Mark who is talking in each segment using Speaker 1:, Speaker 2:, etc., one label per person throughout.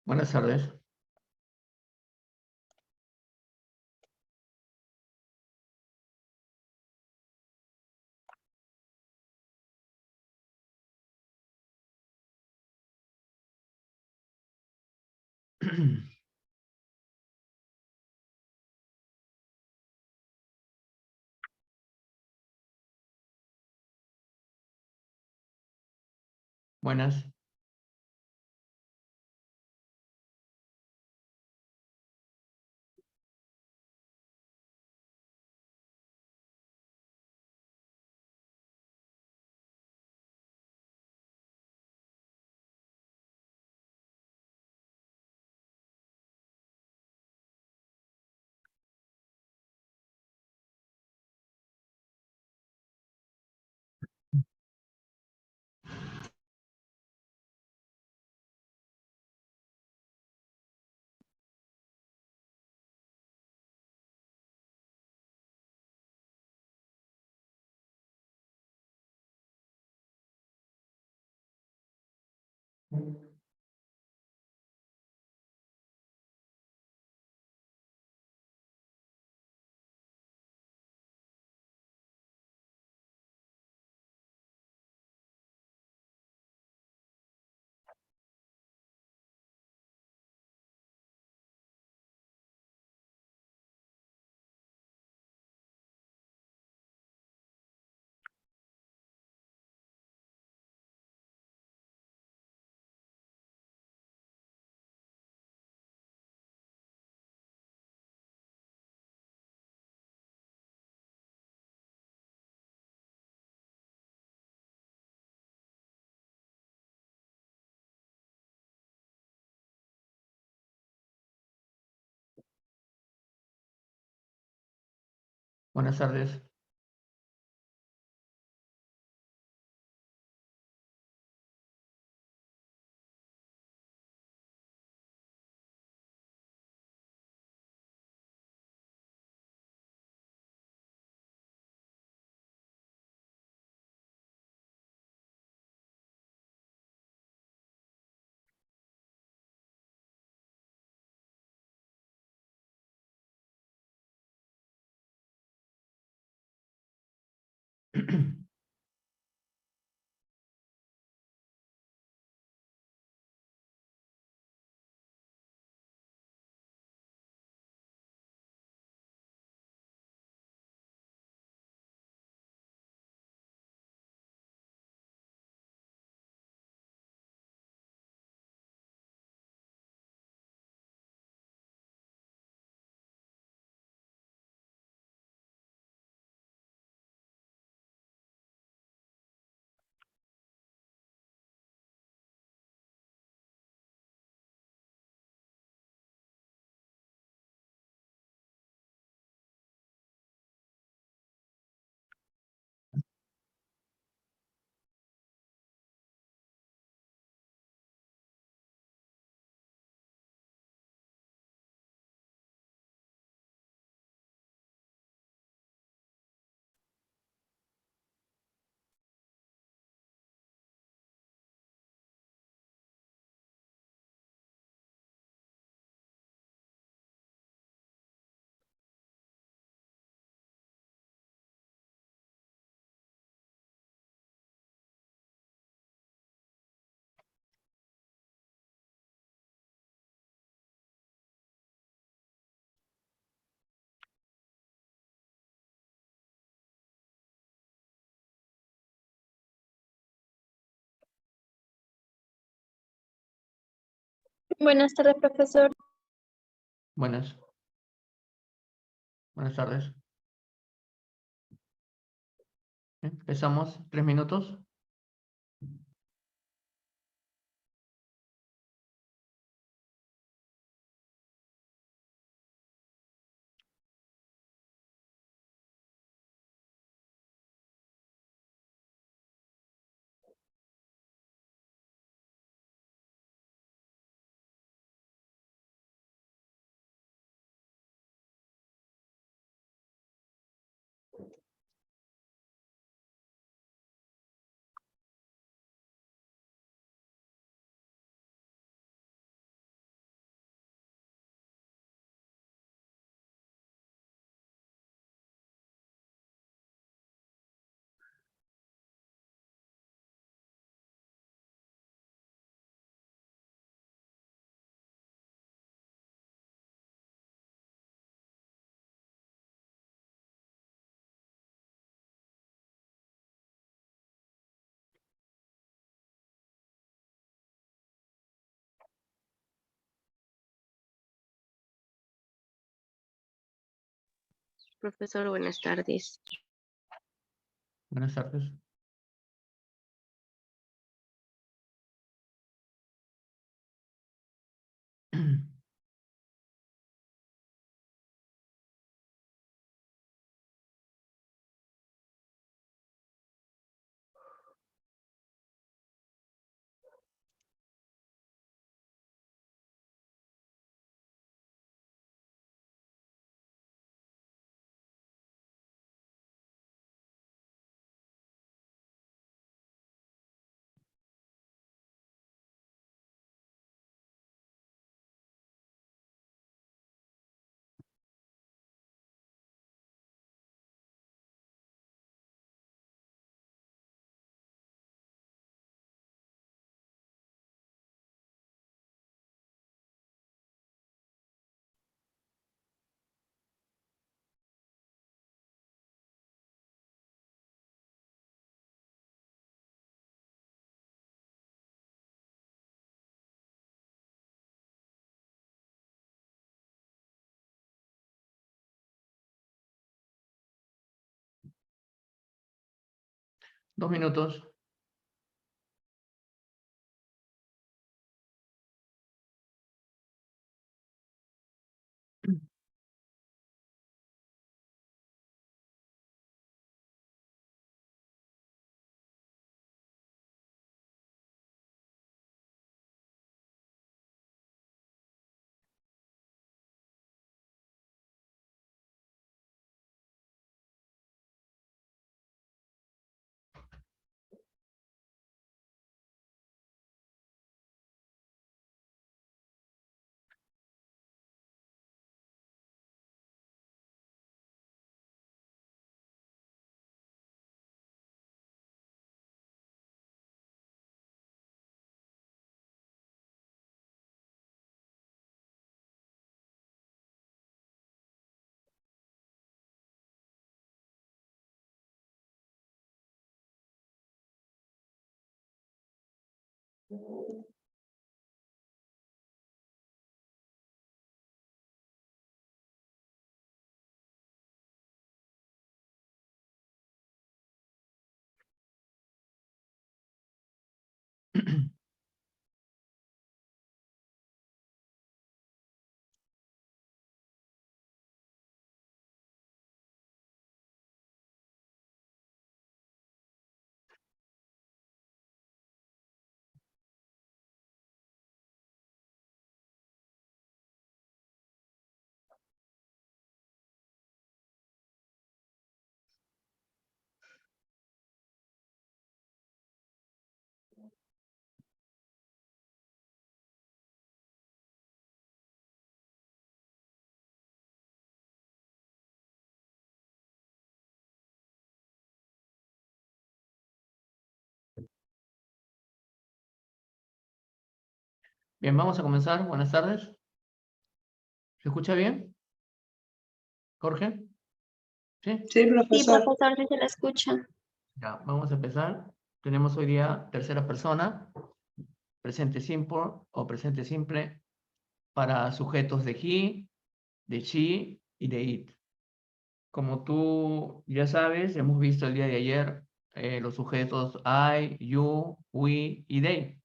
Speaker 1: Buenas tardes. Buenas. Buenas tardes.
Speaker 2: Buenas tardes, profesor.
Speaker 1: Buenas. Buenas tardes. Empezamos. 3 minutos.
Speaker 2: Profesor, buenas tardes.
Speaker 1: Buenas tardes. Dos minutos. Bien, vamos a comenzar. Buenas tardes. ¿Se escucha bien? ¿Jorge? ¿Sí?
Speaker 3: Sí,
Speaker 2: Sí,
Speaker 3: profesor.
Speaker 2: profesor, sí se la escucha.
Speaker 1: Ya, vamos a empezar. Tenemos hoy día tercera persona, presente simple o presente simple para sujetos de he, de she y de it. Como tú ya sabes, hemos visto el día de ayer los sujetos I, you, we y they,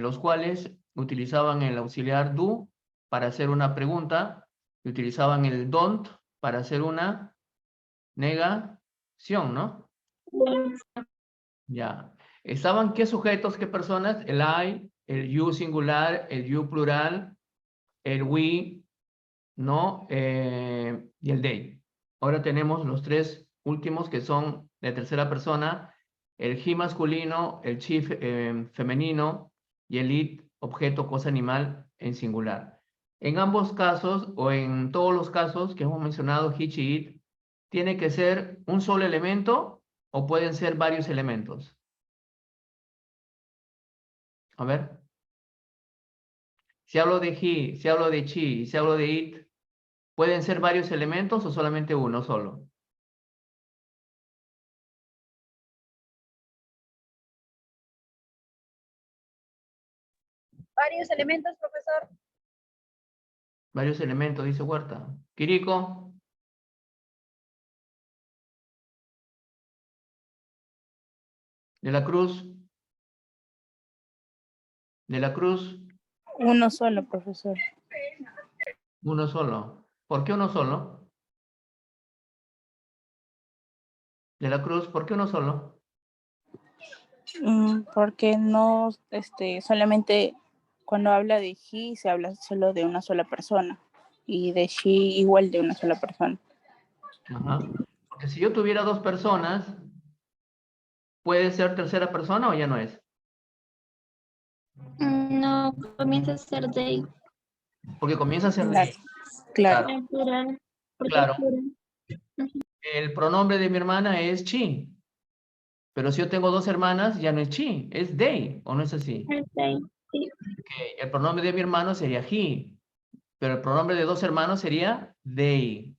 Speaker 1: los cuales utilizaban el auxiliar do para hacer una pregunta y utilizaban el don't para hacer una negación, ¿no? Ya. ¿Estaban qué sujetos, qué personas? El I, el you singular, el you plural, el we, ¿no? Y el they. Ahora tenemos los tres últimos que son de tercera persona, el he masculino, el she femenino y el it, objeto, cosa, animal en singular. En ambos casos o en todos los casos que hemos mencionado, he, she, it, tiene que ser un solo elemento o pueden ser varios elementos. A ver. Si hablo de he, si hablo de she, si hablo de it, ¿pueden ser varios elementos o solamente uno solo?
Speaker 3: Varios elementos, profesor.
Speaker 1: Varios elementos, dice Huerta. Quirico, De la Cruz. De la Cruz.
Speaker 3: Uno solo, profesor.
Speaker 1: Uno solo. ¿Por qué uno solo? De la Cruz, ¿por qué uno solo?
Speaker 3: Porque no, solamente cuando habla de he se habla solo de una sola persona y de she igual de una sola persona.
Speaker 1: Ajá. Porque si yo tuviera dos personas, ¿puede ser tercera persona o ya no es?
Speaker 2: No, comienza a ser they.
Speaker 1: Porque comienza a ser
Speaker 3: Claro,
Speaker 1: de.
Speaker 3: claro.
Speaker 2: En plural. Porque es
Speaker 1: Claro.
Speaker 2: plural.
Speaker 1: El pronombre de mi hermana es she. Pero si yo tengo dos hermanas, ya no es she, es they, ¿o no es así?
Speaker 2: Es they. Sí.
Speaker 1: Ok, el pronombre de mi hermano sería he, pero el pronombre de dos hermanos sería they.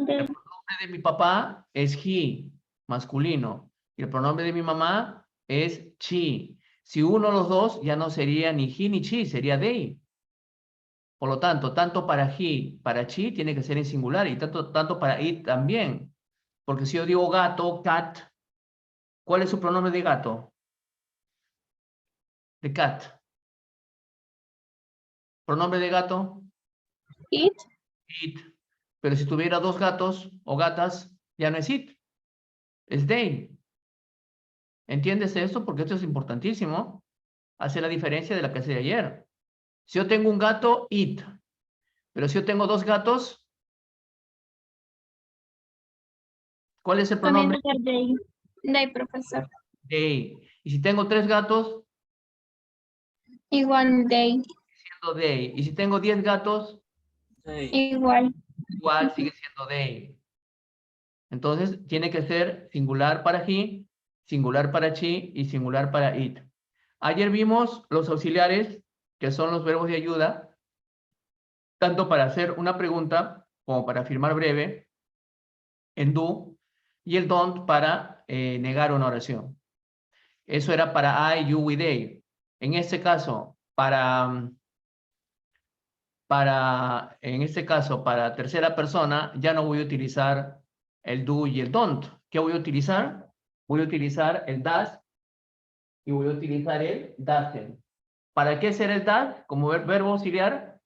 Speaker 2: They.
Speaker 1: El pronombre de mi papá es he, masculino, y el pronombre de mi mamá es she. Si uno de los dos ya no sería ni he ni she, sería they. Por lo tanto para he, para she tiene que ser en singular, y tanto para it también. Porque si yo digo gato, cat, ¿cuál es su pronombre de gato? De cat. Pronombre de gato,
Speaker 2: It.
Speaker 1: it. Pero si tuviera dos gatos o gatas, ya no es it, es they. ¿Entiendes esto? Porque esto es importantísimo. Hace la diferencia de la que hace ayer. Si yo tengo un gato, it. Pero si yo tengo dos gatos, ¿cuál es el
Speaker 2: Comienza
Speaker 1: pronombre?
Speaker 2: a ser they. They, profesor.
Speaker 1: They. Y si tengo tres gatos,
Speaker 2: Igual they.
Speaker 1: siendo they. Y si tengo 10 gatos,
Speaker 2: Igual.
Speaker 1: igual sigue siendo they. Entonces, tiene que ser singular para he, singular para she y singular para it. Ayer vimos los auxiliares, que son los verbos de ayuda, tanto para hacer una pregunta como para afirmar breve, en do, y el don't para negar una oración. Eso era para I, you y they. En este caso, para tercera persona, ya no voy a utilizar el do y el don't. ¿Qué voy a utilizar? Voy a utilizar el does y voy a utilizar el doesn't. ¿Para qué ser el does? Como verbo auxiliar,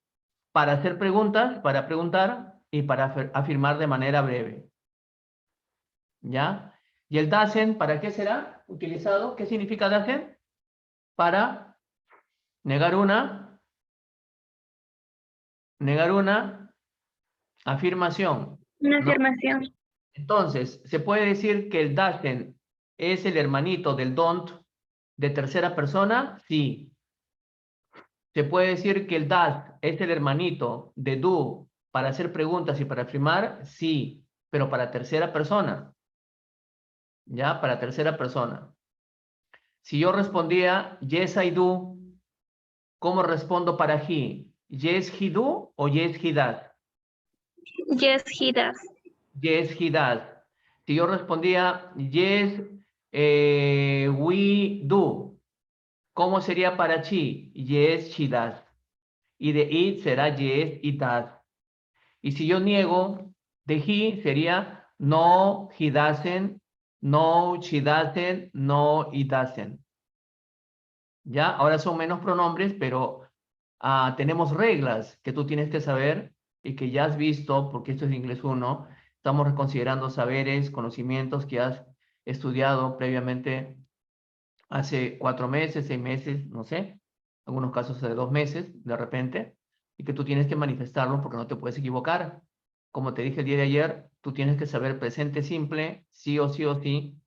Speaker 1: para hacer preguntas, para preguntar y para afirmar de manera breve. ¿Ya? ¿Y el doesn't para qué será utilizado? ¿Qué significa doesn't? Para negar una afirmación.
Speaker 2: Una
Speaker 1: ¿No?
Speaker 2: afirmación.
Speaker 1: Entonces, ¿se puede decir que el doesn't es el hermanito del don't de tercera persona? Sí. ¿Se puede decir que el does es el hermanito de do para hacer preguntas y para afirmar? Sí, pero para tercera persona. ¿Ya? Para tercera persona. Si yo respondía yes, I do, ¿cómo respondo para he? Yes, he do o yes, he does?
Speaker 2: Yes, he does.
Speaker 1: Yes, he does. Si yo respondía yes, we do, ¿cómo sería para she? Yes, she does. Y de it será yes, it does. Y si yo niego, de he sería no, he doesn't, no, she doesn't, no, it doesn't. ¿Ya? Ahora son menos pronombres, pero tenemos reglas que tú tienes que saber y que ya has visto, porque esto es inglés 1. Estamos reconsiderando saberes, conocimientos que has estudiado previamente hace 4 meses, 6 meses, no sé, en algunos casos hace 2 meses, de repente, y que tú tienes que manifestarlo porque no te puedes equivocar. Como te dije el día de ayer, tú tienes que saber presente simple, sí o sí o sí,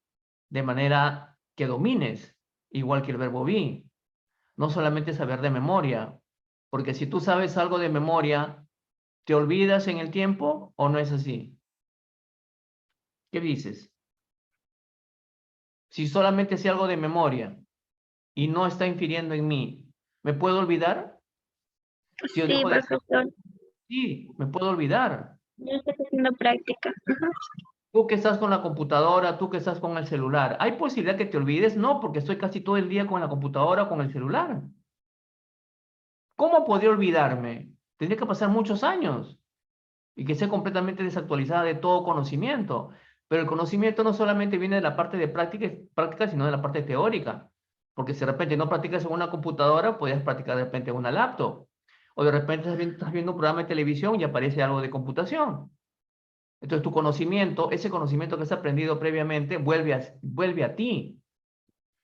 Speaker 1: de manera que domines, igual que el verbo be. No solamente saber de memoria, porque si tú sabes algo de memoria, ¿te olvidas en el tiempo o no es así? ¿Qué dices? Si solamente sé algo de memoria y no está infiriendo en mí, ¿me puedo olvidar? Si yo
Speaker 2: Sí,
Speaker 1: dejo de hacer,
Speaker 2: profesor.
Speaker 1: sí, me puedo olvidar.
Speaker 2: Ya estás haciendo práctica. Ajá.
Speaker 1: Tú que estás con la computadora, tú que estás con el celular, ¿hay posibilidad que te olvides? No, porque estoy casi todo el día con la computadora o con el celular. ¿Cómo podría olvidarme? Tendría que pasar muchos años y que esté completamente desactualizada de todo conocimiento. Pero el conocimiento no solamente viene de la parte de práctica, sino de la parte teórica. Porque si de repente no practicas en una computadora, puedes practicar de repente en una laptop. O de repente estás viendo un programa de televisión y aparece algo de computación. Entonces tu conocimiento, ese conocimiento que has aprendido previamente, vuelve a ti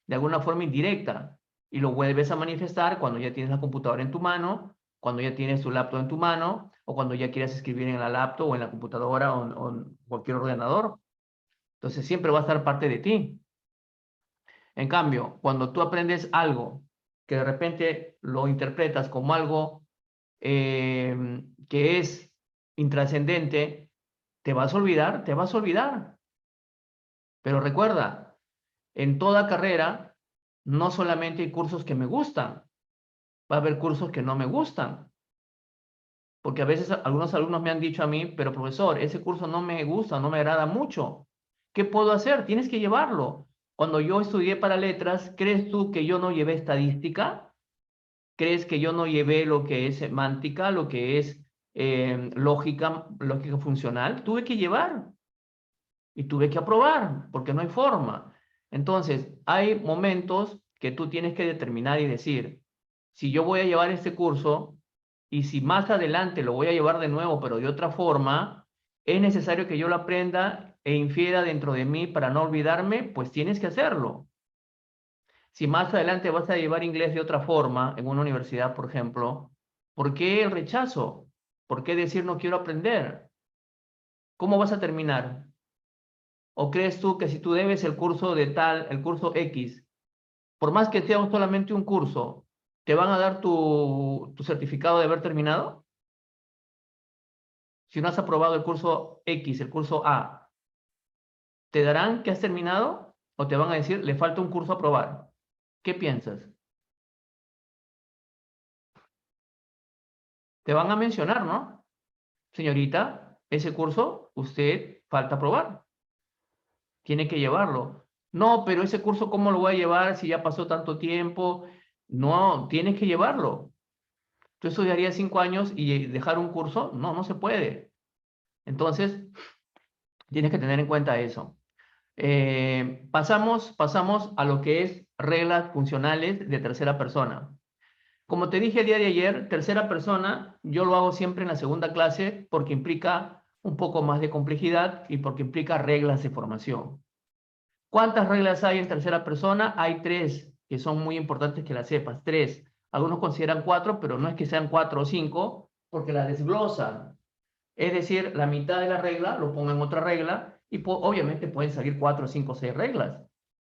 Speaker 1: de alguna forma indirecta y lo vuelves a manifestar cuando ya tienes la computadora en tu mano, cuando ya tienes tu laptop en tu mano o cuando ya quieras escribir en la laptop o en la computadora o en cualquier ordenador. Entonces siempre va a estar parte de ti. En cambio, cuando tú aprendes algo que de repente lo interpretas como algo que es intrascendente, te vas a olvidar, te vas a olvidar. Pero recuerda, en toda carrera no solamente hay cursos que me gustan, va a haber cursos que no me gustan. Porque a veces algunos alumnos me han dicho a mí, pero profesor, ese curso no me gusta, no me agrada mucho. ¿Qué puedo hacer? Tienes que llevarlo. Cuando yo estudié para letras, ¿crees tú que yo no llevé estadística? ¿Crees que yo no llevé lo que es semántica, lo que es lógica funcional? Tuve que llevar y tuve que aprobar, porque no hay forma. Entonces, hay momentos que tú tienes que determinar y decir, si yo voy a llevar este curso y si más adelante lo voy a llevar de nuevo, pero de otra forma, es necesario que yo lo aprenda e infiera dentro de mí para no olvidarme, pues tienes que hacerlo. Si más adelante vas a llevar inglés de otra forma, en una universidad, por ejemplo, ¿por qué el rechazo? ¿Por qué decir no quiero aprender? ¿Cómo vas a terminar? ¿O crees tú que si tú debes el curso de tal, el curso X, por más que sea solamente un curso, te van a dar tu certificado de haber terminado? Si no has aprobado el curso X, el curso A, ¿te darán que has terminado? ¿O te van a decir, le falta un curso a aprobar? ¿Qué piensas? Te van a mencionar, ¿no? Señorita, ese curso usted falta aprobar. Tiene que llevarlo. No, pero ese curso, ¿cómo lo voy a llevar si ya pasó tanto tiempo? No, tienes que llevarlo. ¿Tú estudiarías 5 años y dejar un curso? No, no se puede. Entonces, tienes que tener en cuenta eso. Pasamos a lo que es reglas funcionales de tercera persona. Como te dije el día de ayer, tercera persona, yo lo hago siempre en la segunda clase porque implica un poco más de complejidad y porque implica reglas de formación. ¿Cuántas reglas hay en tercera persona? Hay 3 que son muy importantes que las sepas. 3. Algunos consideran 4, pero no es que sean 4 o 5, porque las desglosan. Es decir, la mitad de la regla lo pongo en otra regla y obviamente pueden salir 4, 5, 6 reglas.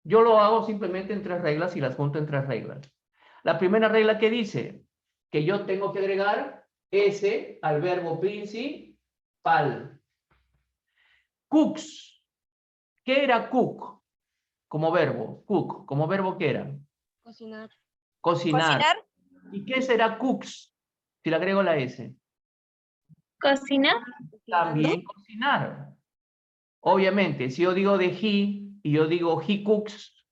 Speaker 1: Yo lo hago simplemente en 3 reglas y las junto en 3 reglas. La primera regla que dice que yo tengo que agregar S al verbo principal. Cooks. ¿Qué era cook como verbo? Cook, como verbo, ¿qué era?
Speaker 4: Cocinar.
Speaker 1: Cocinar.
Speaker 4: Cocinar.
Speaker 1: ¿Y qué será cooks? Si le agrego la S.
Speaker 2: Cocinar.
Speaker 1: También cocinar. Obviamente, si yo digo de he y yo digo he cooks,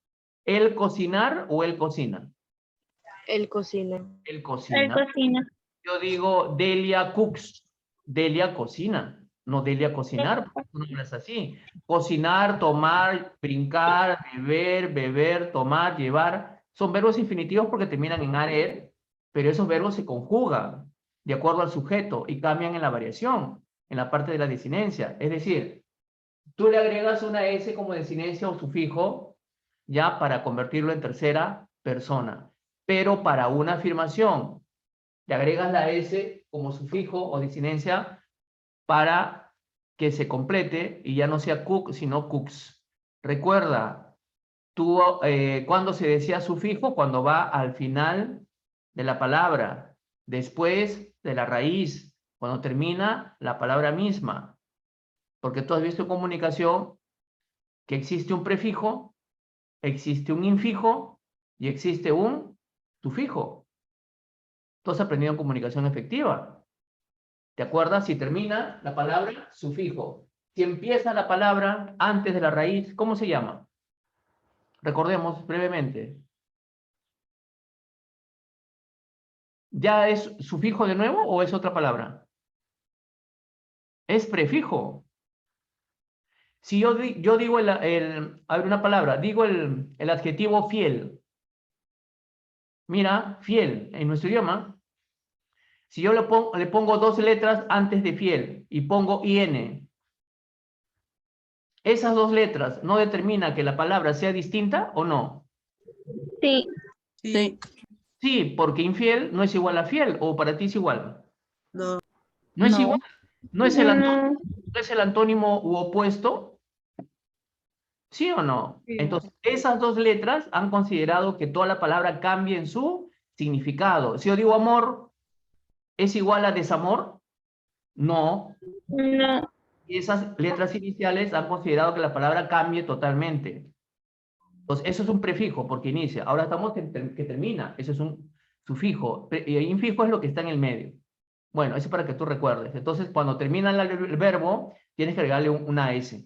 Speaker 1: ¿el cocinar o él cocina?
Speaker 4: Él cocina.
Speaker 1: Él
Speaker 2: Él
Speaker 1: cocina.
Speaker 2: cocina.
Speaker 1: Yo digo Delia cooks, Delia cocina, no Delia cocinar, porque tú no hablas así. Cocinar, tomar, brincar, beber, tomar, llevar, son verbos infinitivos porque terminan en arer, pero esos verbos se conjugan de acuerdo al sujeto y cambian en la variación, en la parte de la desinencia. Es decir, tú le agregas una S como desinencia o sufijo, ya para convertirlo en tercera persona, pero para una afirmación. Le agregas la S como sufijo o disinencia para que se complete y ya no sea cook, sino cooks. Recuerda, tú, cuando se decía sufijo, cuando va al final de la palabra, después de la raíz, cuando termina la palabra misma. Porque tú has visto en comunicación que existe un prefijo, existe un infijo y existe un sufijo. Tú has aprendido en comunicación efectiva. ¿Te acuerdas? Si termina la palabra, sufijo. Si empieza la palabra antes de la raíz, ¿cómo se llama? Recordemos brevemente. ¿Ya es sufijo de nuevo o es otra palabra? Es prefijo. Si yo digo a ver, una palabra, digo el adjetivo fiel. Mira, fiel, en nuestro idioma. Si yo le pongo 2 letras antes de fiel y pongo IN, esas 2 letras no determinan que la palabra sea distinta o no.
Speaker 2: Sí.
Speaker 3: Sí.
Speaker 1: Sí, porque infiel no es igual a fiel, o para ti es igual.
Speaker 5: No.
Speaker 1: No es
Speaker 3: No.
Speaker 1: igual. No es el
Speaker 2: No.
Speaker 1: ¿no es el antónimo u opuesto? ¿Sí o no?
Speaker 4: Sí.
Speaker 1: Entonces, esas 2 letras han considerado que toda la palabra cambie en su significado. Si yo digo amor, ¿es igual a desamor? No.
Speaker 2: No.
Speaker 1: Y esas letras iniciales han considerado que la palabra cambie totalmente. Entonces, eso es un prefijo porque inicia. Ahora estamos que termina. Eso es un sufijo. Y el infijo es lo que está en el medio. Bueno, eso es para que tú recuerdes. Entonces, cuando termina el verbo, tienes que agregarle una S.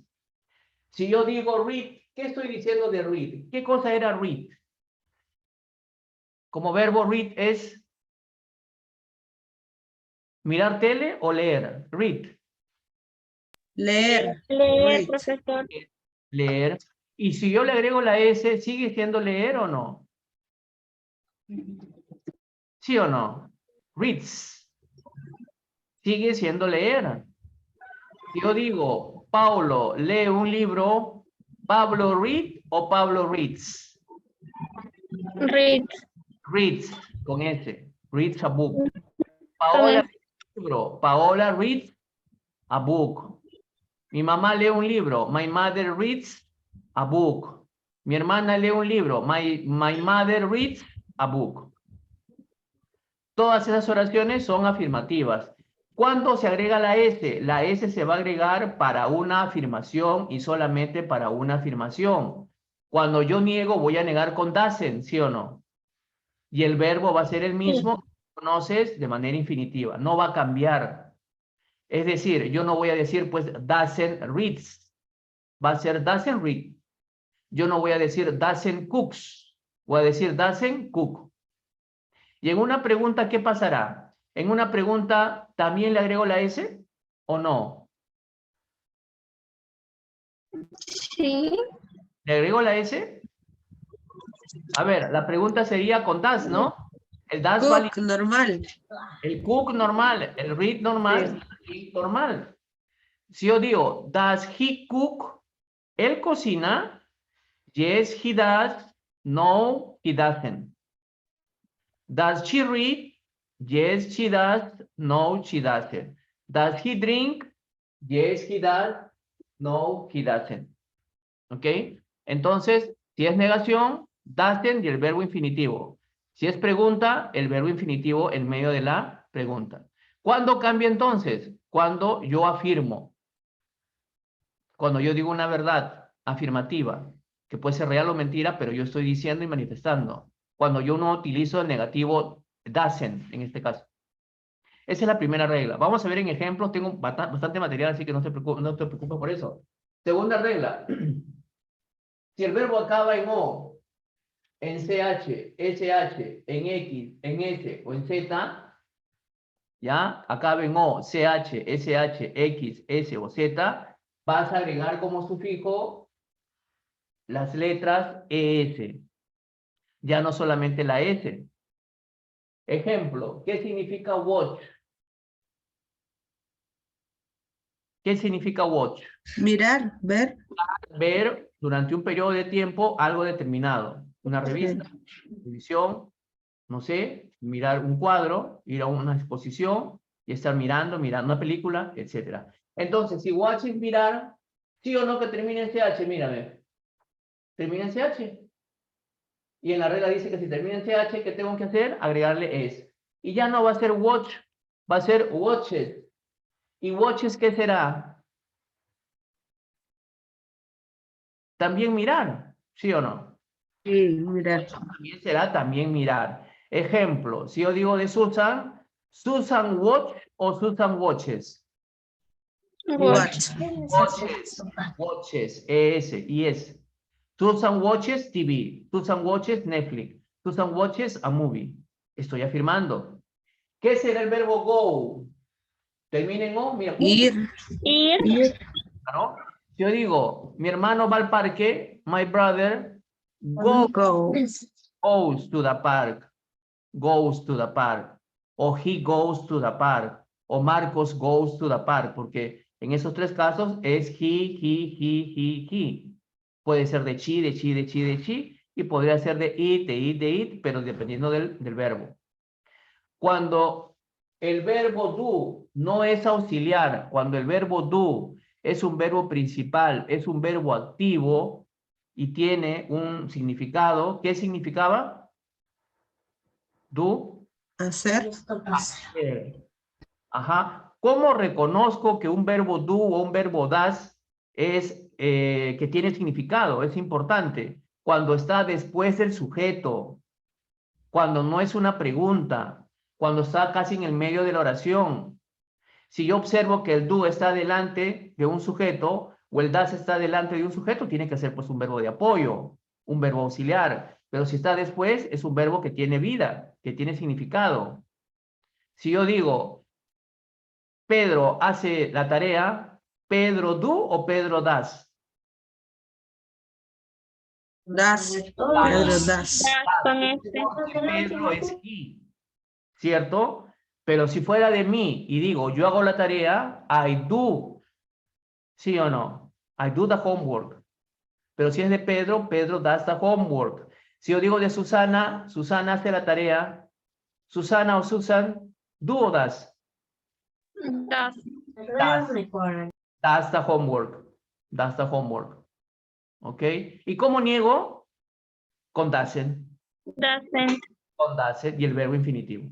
Speaker 1: Si yo digo read, ¿qué estoy diciendo de read? ¿Qué cosa era read? Como verbo read es mirar tele o leer. Read,
Speaker 5: Leer.
Speaker 2: Leer,
Speaker 5: Read.
Speaker 2: profesor.
Speaker 1: leer. Y si yo le agrego la S, ¿sigue siendo leer o no? ¿Sí o no? Reads. Sigue siendo leer. Si yo digo, Paulo lee un libro, ¿Pablo read o Pablo reads?
Speaker 2: Read.
Speaker 1: Reads, con S. Reads a book.
Speaker 2: Con
Speaker 1: Paola
Speaker 2: S.
Speaker 1: lee un libro. Paola reads a book. Mi mamá lee un libro. My mother reads a book. Mi hermana lee un libro. My mother reads a book. Todas esas oraciones son afirmativas. ¿Cuándo se agrega la S? La S se va a agregar para una afirmación y solamente para una afirmación. Cuando yo niego, voy a negar con doesn't, ¿sí o no? Y el verbo va a ser el mismo, conoces, de manera infinitiva. No va a cambiar. Es decir, yo no voy a decir, pues, doesn't reads. Va a ser doesn't read. Yo no voy a decir doesn't cooks. Voy a decir doesn't cook. Y en una pregunta, ¿qué pasará? En una pregunta, ¿también le agrego la S o no?
Speaker 2: Sí.
Speaker 1: ¿Le agrego la S? A ver, la pregunta sería con does, ¿no? El does vale
Speaker 5: Cook, normal.
Speaker 1: el cook normal, el read normal, y normal. Si yo digo, does he cook? ¿Él cocina? Yes, he does. No, he doesn't. Does she read? Yes, she does. No, she doesn't. Does he drink? Yes, he does. No, he doesn't. ¿Ok? Entonces, si es negación, doesn't y el verbo infinitivo. Si es pregunta, el verbo infinitivo en medio de la pregunta. ¿Cuándo cambia entonces? Cuando yo afirmo. Cuando yo digo una verdad afirmativa, que puede ser real o mentira, pero yo estoy diciendo y manifestando. Cuando yo no utilizo el negativo doesn't, en este caso. Esa es la primera regla. Vamos a ver en ejemplos. Tengo bastante material, así que no te preocupes por eso. Segunda regla. Si el verbo acaba en O, en CH, SH, en X, en S o en Z, ¿ya? Acaba en O, CH, SH, X, S o Z, vas a agregar como sufijo las letras ES. Ya no solamente la S. Ejemplo, ¿qué significa watch? ¿Qué significa watch?
Speaker 5: Mirar, ver.
Speaker 1: Ver durante un periodo de tiempo algo determinado. Una revista, televisión, no sé, mirar un cuadro, ir a una exposición y estar mirando una película, etc. Entonces, si watch es mirar, sí o no que termine en CH, mírame. Termina en CH. Y en la regla dice que si termina en CH, ¿qué tengo que hacer? Agregarle es. Y ya no va a ser watch, va a ser watches. ¿Y watches qué será? También mirar, ¿sí o no?
Speaker 5: Sí, mirar.
Speaker 1: También será también mirar. Ejemplo, si yo digo de Susan, Susan watch o Susan watches.
Speaker 5: Watch.
Speaker 1: Watches, watches, ES, ES. Susan watches TV, Susan watches Netflix, Susan watches a movie. Estoy afirmando. ¿Qué será el verbo go? Termina en O, mira.
Speaker 5: Ir.
Speaker 2: Ir.
Speaker 5: Ir.
Speaker 1: ¿No? Yo digo, mi hermano va al parque, my brother
Speaker 5: Go.
Speaker 1: goes to the park, goes to the park, o he goes to the park, o Marcos goes to the park, porque en esos tres casos es he. Puede ser de chi, de chi, de chi, de chi, y podría ser de it, pero dependiendo del verbo. Cuando el verbo do no es auxiliar, cuando el verbo do es un verbo principal, es un verbo activo y tiene un significado, ¿qué significaba? Do.
Speaker 5: Hacer.
Speaker 1: Ajá. ¿Cómo reconozco que un verbo do o un verbo das es que tiene significado? Es importante. Cuando está después del sujeto, cuando no es una pregunta, cuando está casi en el medio de la oración. Si yo observo que el do está delante de un sujeto o el das está delante de un sujeto, tiene que ser pues un verbo de apoyo, un verbo auxiliar. Pero si está después, es un verbo que tiene vida, que tiene significado. Si yo digo, Pedro hace la tarea, ¿Pedro do o Pedro das?
Speaker 5: Das. Pedro das.
Speaker 2: Con este.
Speaker 1: Pedro es he, ¿cierto? Pero si fuera de mí y digo, yo hago la tarea, I do, ¿sí o no? I do the homework. Pero si es de Pedro, Pedro does the homework. Si yo digo de Susana, Susana hace la tarea, Susana o Susan, do o does?
Speaker 2: Das.
Speaker 1: Does the homework. Does the homework. ¿Ok? ¿Y cómo niego? Con doesn't.
Speaker 2: Doesn't.
Speaker 1: Con doesn't y el verbo infinitivo.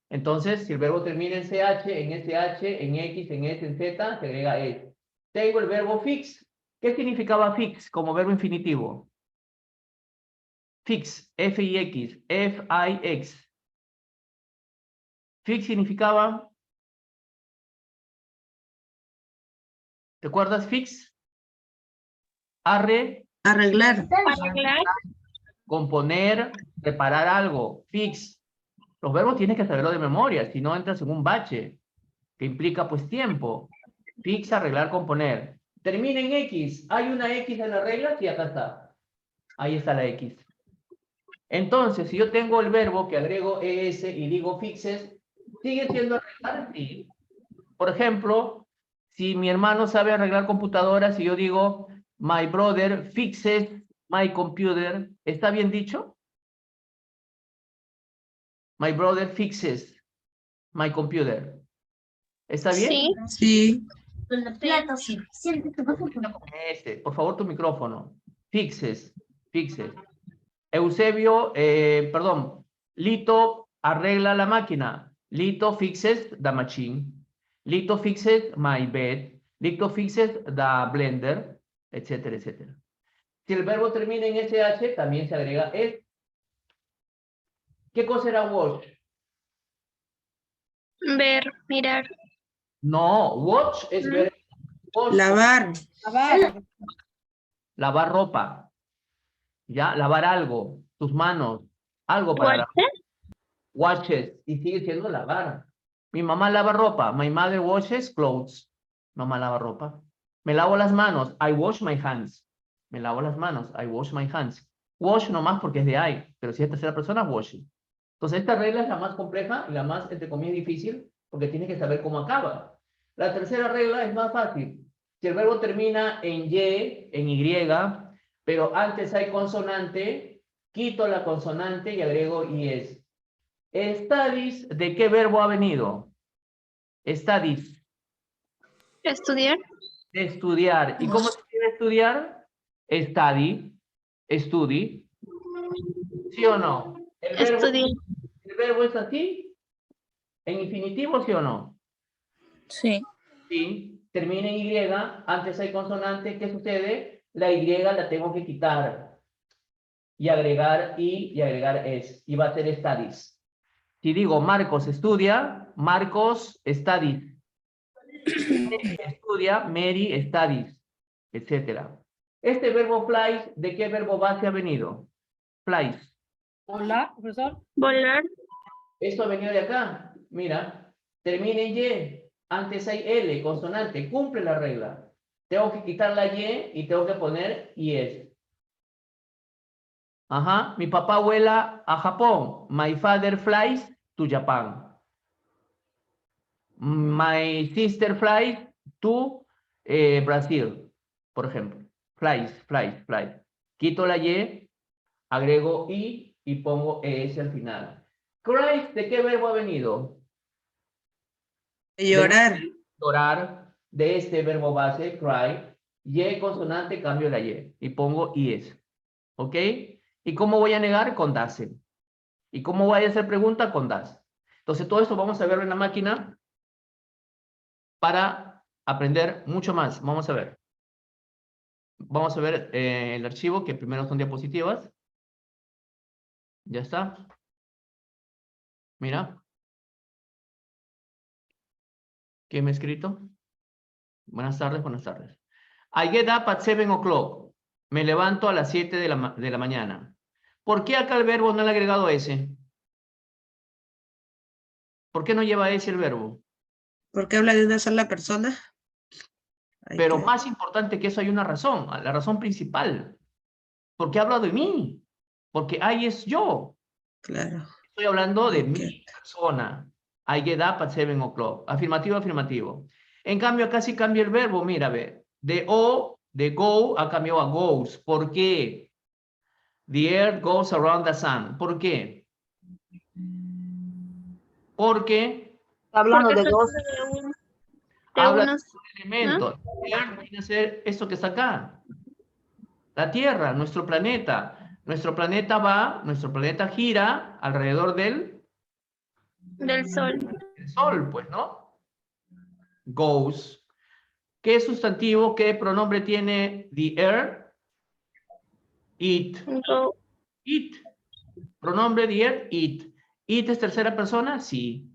Speaker 1: Entonces, si el verbo termina en CH, en SH, en X, en S, en Z, se agrega es. Tengo el verbo fix. ¿Qué significaba fix como verbo infinitivo? Fix, F-I-X, F-I-X. Fix significaba... ¿Te acuerdas fix?
Speaker 5: Arreglar.
Speaker 2: Arreglar.
Speaker 1: Componer, reparar algo. Fix. Los verbos tienes que saberlo de memoria, si no entras en un bache, que implica pues tiempo. Fix, arreglar, componer. Termina en X. ¿Hay una X en la regla? Sí, acá está. Ahí está la X. Entonces, si yo tengo el verbo que agrego ES y digo fixes, ¿sigue siendo arreglar? Sí. Por ejemplo, si mi hermano sabe arreglar computadoras y yo digo, my brother fixes my computer, ¿está bien dicho? My brother fixes my computer. ¿Está bien?
Speaker 2: Sí.
Speaker 5: Sí.
Speaker 1: Por favor, tu micrófono. Fixes. Eusebio, perdón, Lito arregla la máquina. Lito fixes the machine. Lito fixes my bed. Lito fixes the blender, etcétera, etcétera. Si el verbo termina en SH, también se agrega es. ¿Qué cosa era wash?
Speaker 2: Ver. Mirar.
Speaker 1: No, watch es ver. Wash,
Speaker 5: Lavar.
Speaker 1: lavar ropa. ¿Ya? Lavar algo. Tus manos. Algo para lavar.
Speaker 2: Watches.
Speaker 1: Washes. Y sigue siendo lavar. Mi mamá lava ropa. My mother washes clothes. Mamá lava ropa. Me lavo las manos. I wash my hands. Me lavo las manos. I wash my hands. Wash nomás porque es de I. Pero si es tercera persona, washing. Entonces esta regla es la más compleja y la más, entre comillas, difícil porque tienes que saber cómo acaba. La tercera regla es más fácil. Si el verbo termina en Y, en Y, pero antes hay consonante, quito la consonante y agrego IS. Studies, ¿de qué verbo ha venido? Studies,
Speaker 2: Estudiar.
Speaker 1: de estudiar. ¿Y cómo se escribe estudiar? Study. ¿Sí o no?
Speaker 2: Estudiar.
Speaker 1: ¿El verbo es así? ¿En infinitivo, sí o no?
Speaker 3: Sí.
Speaker 1: Sí. Termina en Y, antes hay consonante, ¿qué sucede? La Y la tengo que quitar. Y agregar I y agregar es. Y va a ser studies. Si digo Marcos estudia, Marcos studies. Mary estudia, Mary studies, etc. Este verbo flies, ¿de qué verbo base ha venido? Flies.
Speaker 6: Hola, profesor.
Speaker 2: Volar.
Speaker 1: Esto ha venido de acá. Mira, termina en Y. Antes hay L, consonante. Cumple la regla. Tengo que quitar la Y y tengo que poner IS. Ajá. Mi papá vuela a Japón. My father flies to Japan. My sister flies to Brasil, por ejemplo. Flies. Quito la Y, agrego I y pongo ES al final. Cry, ¿de qué verbo ha venido?
Speaker 5: Llorar.
Speaker 1: Llorar, de este verbo base, cry. Y consonante, cambio la Y y pongo IS. ¿Ok? ¿Y cómo voy a negar? Con DASE. ¿Y cómo voy a hacer pregunta? Con DAS. Entonces, todo esto vamos a verlo en la máquina para aprender mucho más. Vamos a ver. Vamos a ver el archivo, que primero son diapositivas. Ya está. Mira. ¿Qué me he escrito? Buenas tardes, buenas tardes. I get up at 7 o'clock. Me levanto a las 7 de la mañana. ¿Por qué acá el verbo no le ha agregado S? ¿Por qué no lleva S el verbo?
Speaker 5: ¿Por qué habla de una sola persona? Hay
Speaker 1: Pero
Speaker 5: que-
Speaker 1: más importante que eso hay una razón, la razón principal. Porque habla de mí. Porque I es yo.
Speaker 5: Claro.
Speaker 1: Estoy hablando de
Speaker 5: Ok.
Speaker 1: mi persona. I get up at 7 o'clock. Afirmativo, afirmativo. En cambio, acá sí cambia el verbo. Mira, ve. De O, de go, ha cambiado a goes. ¿Por qué? The earth goes around the sun. ¿Por qué? Porque
Speaker 6: Está hablando
Speaker 2: Porque
Speaker 6: de
Speaker 2: son
Speaker 6: dos.
Speaker 2: de
Speaker 1: habla
Speaker 2: unos,
Speaker 1: de un elemento. The earth viene a ser esto que está acá. La Tierra, nuestro planeta. Nuestro planeta gira alrededor del
Speaker 2: del sol.
Speaker 1: Sol, pues, ¿no? Goes. ¿Qué sustantivo, qué pronombre tiene the earth? It.
Speaker 2: Go.
Speaker 1: It. Pronombre the earth, it. It es tercera persona, sí.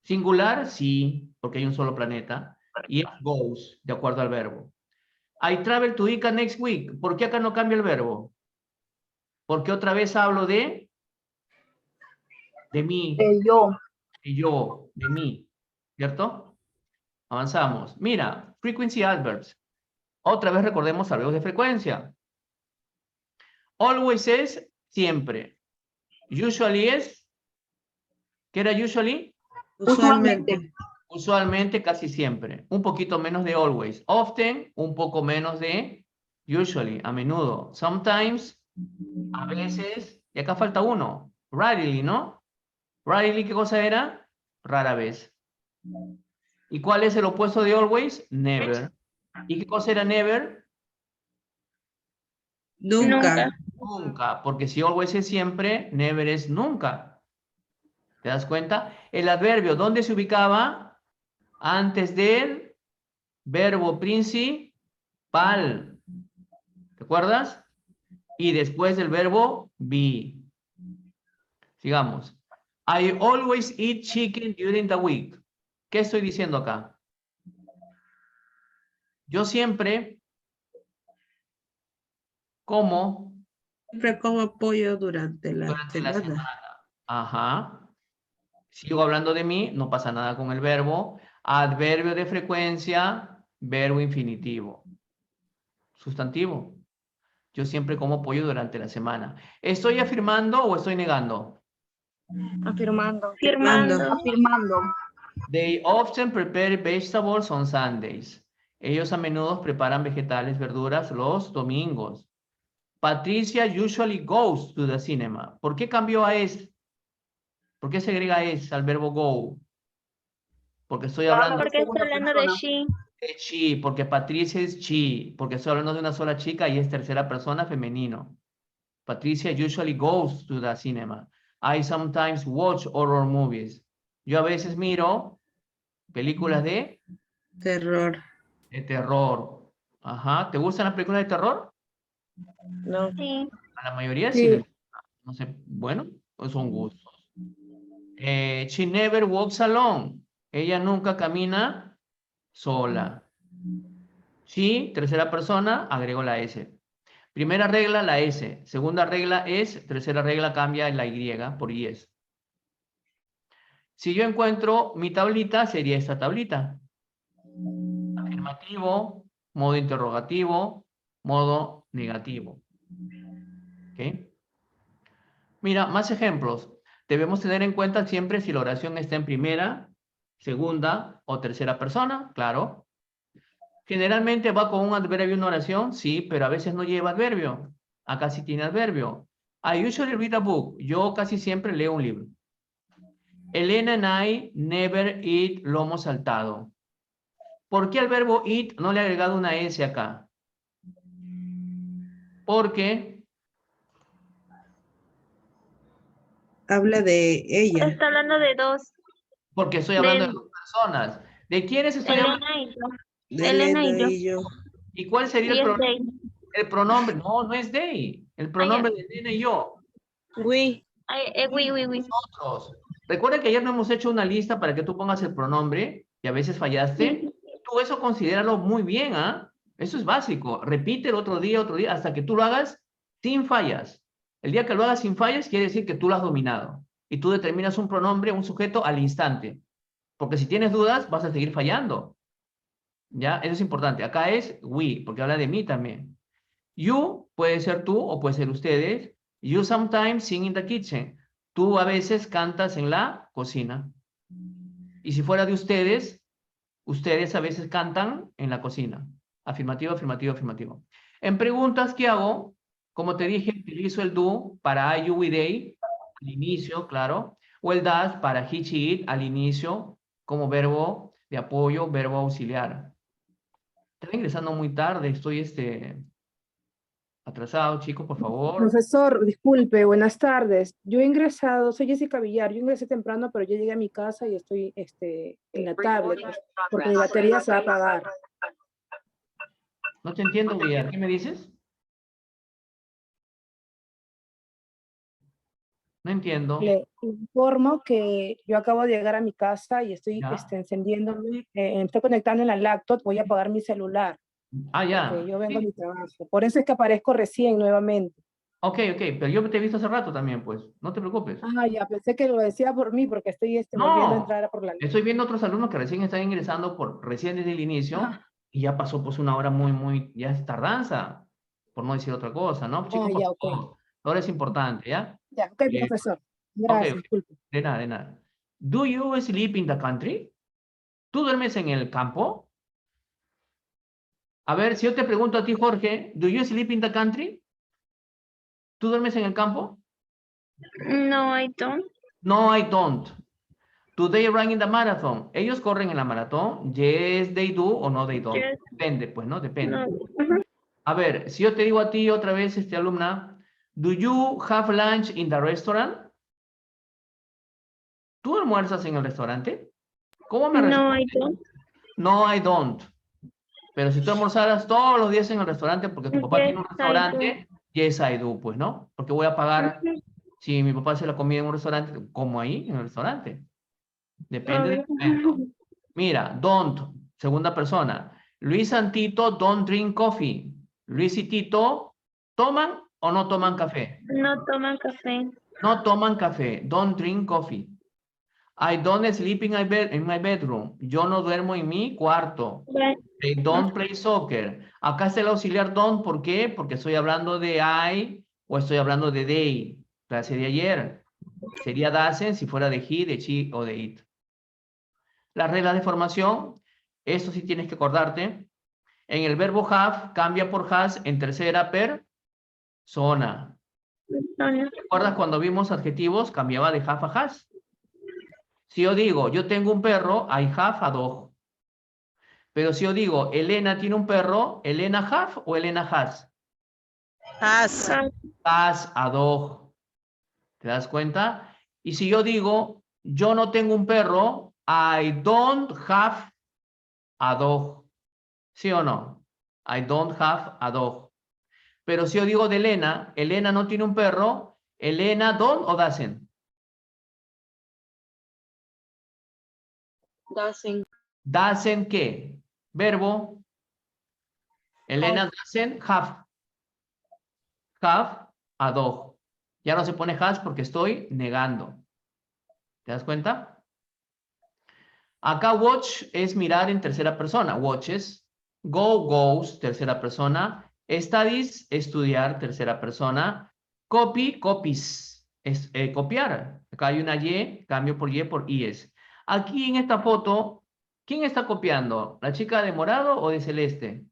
Speaker 1: Singular, sí, porque hay un solo planeta. Y es goes, de acuerdo al verbo. I travel to Ica next week. ¿Por qué acá no cambia el verbo? Porque otra vez hablo de mí,
Speaker 6: Yo.
Speaker 1: de yo, de mí. ¿Cierto? Avanzamos. Mira, frequency adverbs. Otra vez recordemos verbos de frecuencia. Always es siempre. Usually es, ¿qué era usually?
Speaker 5: Usualmente.
Speaker 1: Usualmente, casi siempre. Un poquito menos de always. Often, un poco menos de usually, a menudo. Sometimes, a veces, y acá falta uno. Rarely, ¿no? Rarely, ¿qué cosa era? Rara vez. ¿Y cuál es el opuesto de always? Never. ¿Y qué cosa era never?
Speaker 5: Nunca.
Speaker 1: Nunca, porque si always es siempre, never es nunca. ¿Te das cuenta? El adverbio, ¿dónde se ubicaba? Antes del verbo principal. ¿Te acuerdas? Y después del verbo be. Sigamos. I always eat chicken during the week. ¿Qué estoy diciendo acá? Yo siempre como
Speaker 5: Siempre como pollo durante la
Speaker 1: durante la
Speaker 5: semana.
Speaker 1: semana. Ajá. Sigo hablando de mí, no pasa nada con el verbo. Adverbio de frecuencia, verbo infinitivo. Sustantivo. Yo siempre como pollo durante la semana. ¿Estoy afirmando o estoy negando?
Speaker 4: Afirmando.
Speaker 2: Firmando.
Speaker 6: Afirmando.
Speaker 1: They often prepare vegetables on Sundays. Ellos a menudo preparan vegetales, verduras los domingos. Patricia usually goes to the cinema. ¿Por qué cambió a es? ¿Por qué se agrega es al verbo go? Porque estoy hablando
Speaker 2: Porque estoy hablando de she.
Speaker 1: de she, porque Patricia es she, porque estoy hablando de una sola chica y es tercera persona femenino. Patricia usually goes to the cinema. I sometimes watch horror movies. Yo a veces miro películas de
Speaker 5: Terror.
Speaker 1: terror. Ajá. ¿Te gustan las películas de terror?
Speaker 4: No.
Speaker 2: Sí.
Speaker 1: A la mayoría sí. les gusta. No sé, bueno, pues son gustos. She never walks alone. Ella nunca camina sola. She, tercera persona, agrego la S. Primera regla, la S. Segunda regla es, tercera regla cambia en la Y por IS. Si yo encuentro mi tablita, sería esta tablita. afirmativo, modo interrogativo, modo negativo. ¿Ok? Mira, más ejemplos. Debemos tener en cuenta siempre si la oración está en primera, segunda o tercera persona, claro. Generalmente va con un adverbio una oración, sí, pero a veces no lleva adverbio. Acá sí tiene adverbio. I usually read a book. Yo casi siempre leo un libro. Elena and I never eat lomo saltado. ¿Por qué al verbo eat no le he agregado una S acá? Porque
Speaker 5: Habla de ella.
Speaker 2: Está hablando de dos.
Speaker 1: estoy hablando de
Speaker 2: De
Speaker 1: dos personas. ¿De quiénes estoy hablando?
Speaker 2: Elena y yo.
Speaker 5: De
Speaker 2: Elena y yo.
Speaker 5: y yo.
Speaker 1: ¿Y cuál sería
Speaker 2: Y es they.
Speaker 1: el pronombre? No, no es they. El pronombre de Elena y yo.
Speaker 4: We.
Speaker 2: We.
Speaker 1: Nosotros. Recuerda que ayer no hemos hecho una lista para que tú pongas el pronombre y a veces fallaste. Tú eso considéralo muy bien, ¿ah? Eso es básico. Repite el otro día, hasta que tú lo hagas sin fallas. El día que lo hagas sin fallas quiere decir que tú lo has dominado. Y tú determinas un pronombre, un sujeto al instante. Porque si tienes dudas, vas a seguir fallando. ¿Ya? Eso es importante. Acá es we, porque habla de mí también. You puede ser tú o puede ser ustedes. You sometimes sing in the kitchen. Tú a veces cantas en la cocina. Y si fuera de ustedes a veces cantan en la cocina. Afirmativo, afirmativo, afirmativo. En preguntas, ¿qué hago? Como te dije, utilizo el do para I, you, we, they, al inicio, claro. O el does para he, she, it, al inicio, como verbo de apoyo, verbo auxiliar. Estoy ingresando muy tarde, estoy atrasado, chicos, por favor.
Speaker 7: Profesor, disculpe, buenas tardes. Yo he ingresado, soy Jessica Villar, yo ingresé temprano, pero yo llegué a mi casa y estoy en la tablet, pues, porque mi batería se va a apagar.
Speaker 1: No te entiendo, Villar. ¿Qué me dices? No entiendo.
Speaker 7: Le informo que yo acabo de llegar a mi casa y estoy
Speaker 1: Ya.
Speaker 7: encendiéndome, estoy conectando en la laptop, voy a apagar mi celular,
Speaker 1: Ah, ya.
Speaker 7: porque yo vengo a
Speaker 1: Sí.
Speaker 7: mi trabajo. Por eso es que aparezco recién nuevamente.
Speaker 1: Ok, pero yo te he visto hace rato también, pues. No te preocupes.
Speaker 7: Ah, ya, pensé que lo decía por mí, porque estoy
Speaker 1: No.
Speaker 7: volviendo a entrar por la...
Speaker 1: Estoy viendo otros alumnos que recién están ingresando recién desde el inicio
Speaker 7: Ah.
Speaker 1: y ya pasó pues una hora ya es tardanza, por no decir otra cosa, ¿no? Chicos, por
Speaker 7: ya,
Speaker 1: favor, ahora es importante, ¿ya?
Speaker 7: Ya, ok, profesor. Gracias, disculpe.
Speaker 1: De nada, de nada. Do you sleep in the country? ¿Tú duermes en el campo? A ver, si yo te pregunto a ti, Jorge, do you sleep in the country? ¿Tú duermes en el campo?
Speaker 2: No, I don't.
Speaker 1: No, I don't. Do they run in the marathon? ¿Ellos corren en la maratón? Yes, they do o no, they don't.
Speaker 2: Yes.
Speaker 1: Depende, pues, ¿no? Depende.
Speaker 2: No.
Speaker 1: A ver, si yo te digo a ti otra vez, alumna, do you have lunch in the restaurant? ¿Tú almuerzas en el restaurante? ¿Cómo me
Speaker 2: No, I
Speaker 1: respondes?
Speaker 2: don't.
Speaker 1: No, I don't. Pero si tú almorzaras todos los días en el restaurante porque tu papá tiene un
Speaker 2: Yes, I
Speaker 1: restaurante, yes, I do, pues, ¿no? Porque voy a pagar, si mi papá hace la comida en un restaurante, como ahí, en el restaurante. Depende del momento. Mira, don't, segunda persona. Luis and Tito don't drink coffee. Luis y Tito, ¿toman o no toman café?
Speaker 2: No toman café.
Speaker 1: No toman café. Don't drink coffee. I don't sleep in my bedroom. Yo no duermo en mi cuarto. They don't play soccer. Acá está el auxiliar don't. ¿Por qué? Porque estoy hablando de I o estoy hablando de they. Clase de ayer. Sería doesn't si fuera de he, de she o de it. Las reglas de formación, esto sí tienes que acordarte. En el verbo have, cambia por has en tercera persona. ¿Recuerdas cuando vimos adjetivos? Cambiaba de have a has. Si yo digo, yo tengo un perro, I have a dog. Pero si yo digo, Elena tiene un perro, ¿Elena have o Elena has?
Speaker 4: Has.
Speaker 1: Has a dog. ¿Te das cuenta? Y si yo digo, yo no tengo un perro, I don't have a dog. ¿Sí o no? I don't have a dog. Pero si yo digo de Elena, Elena no tiene un perro, Elena don't o doesn't?
Speaker 4: Doesn't.
Speaker 1: Doesn't ¿qué? Verbo. Elena doesn't have. Have a dog. Ya no se pone has porque estoy negando. ¿Te das cuenta? Acá watch es mirar en tercera persona. Watches. Go, goes, tercera persona. Studies, estudiar, tercera persona. Copy, copies, es copiar. Acá hay una Y, cambio por Y por IS. Aquí en esta foto, ¿quién está copiando? ¿La chica de morado o de celeste?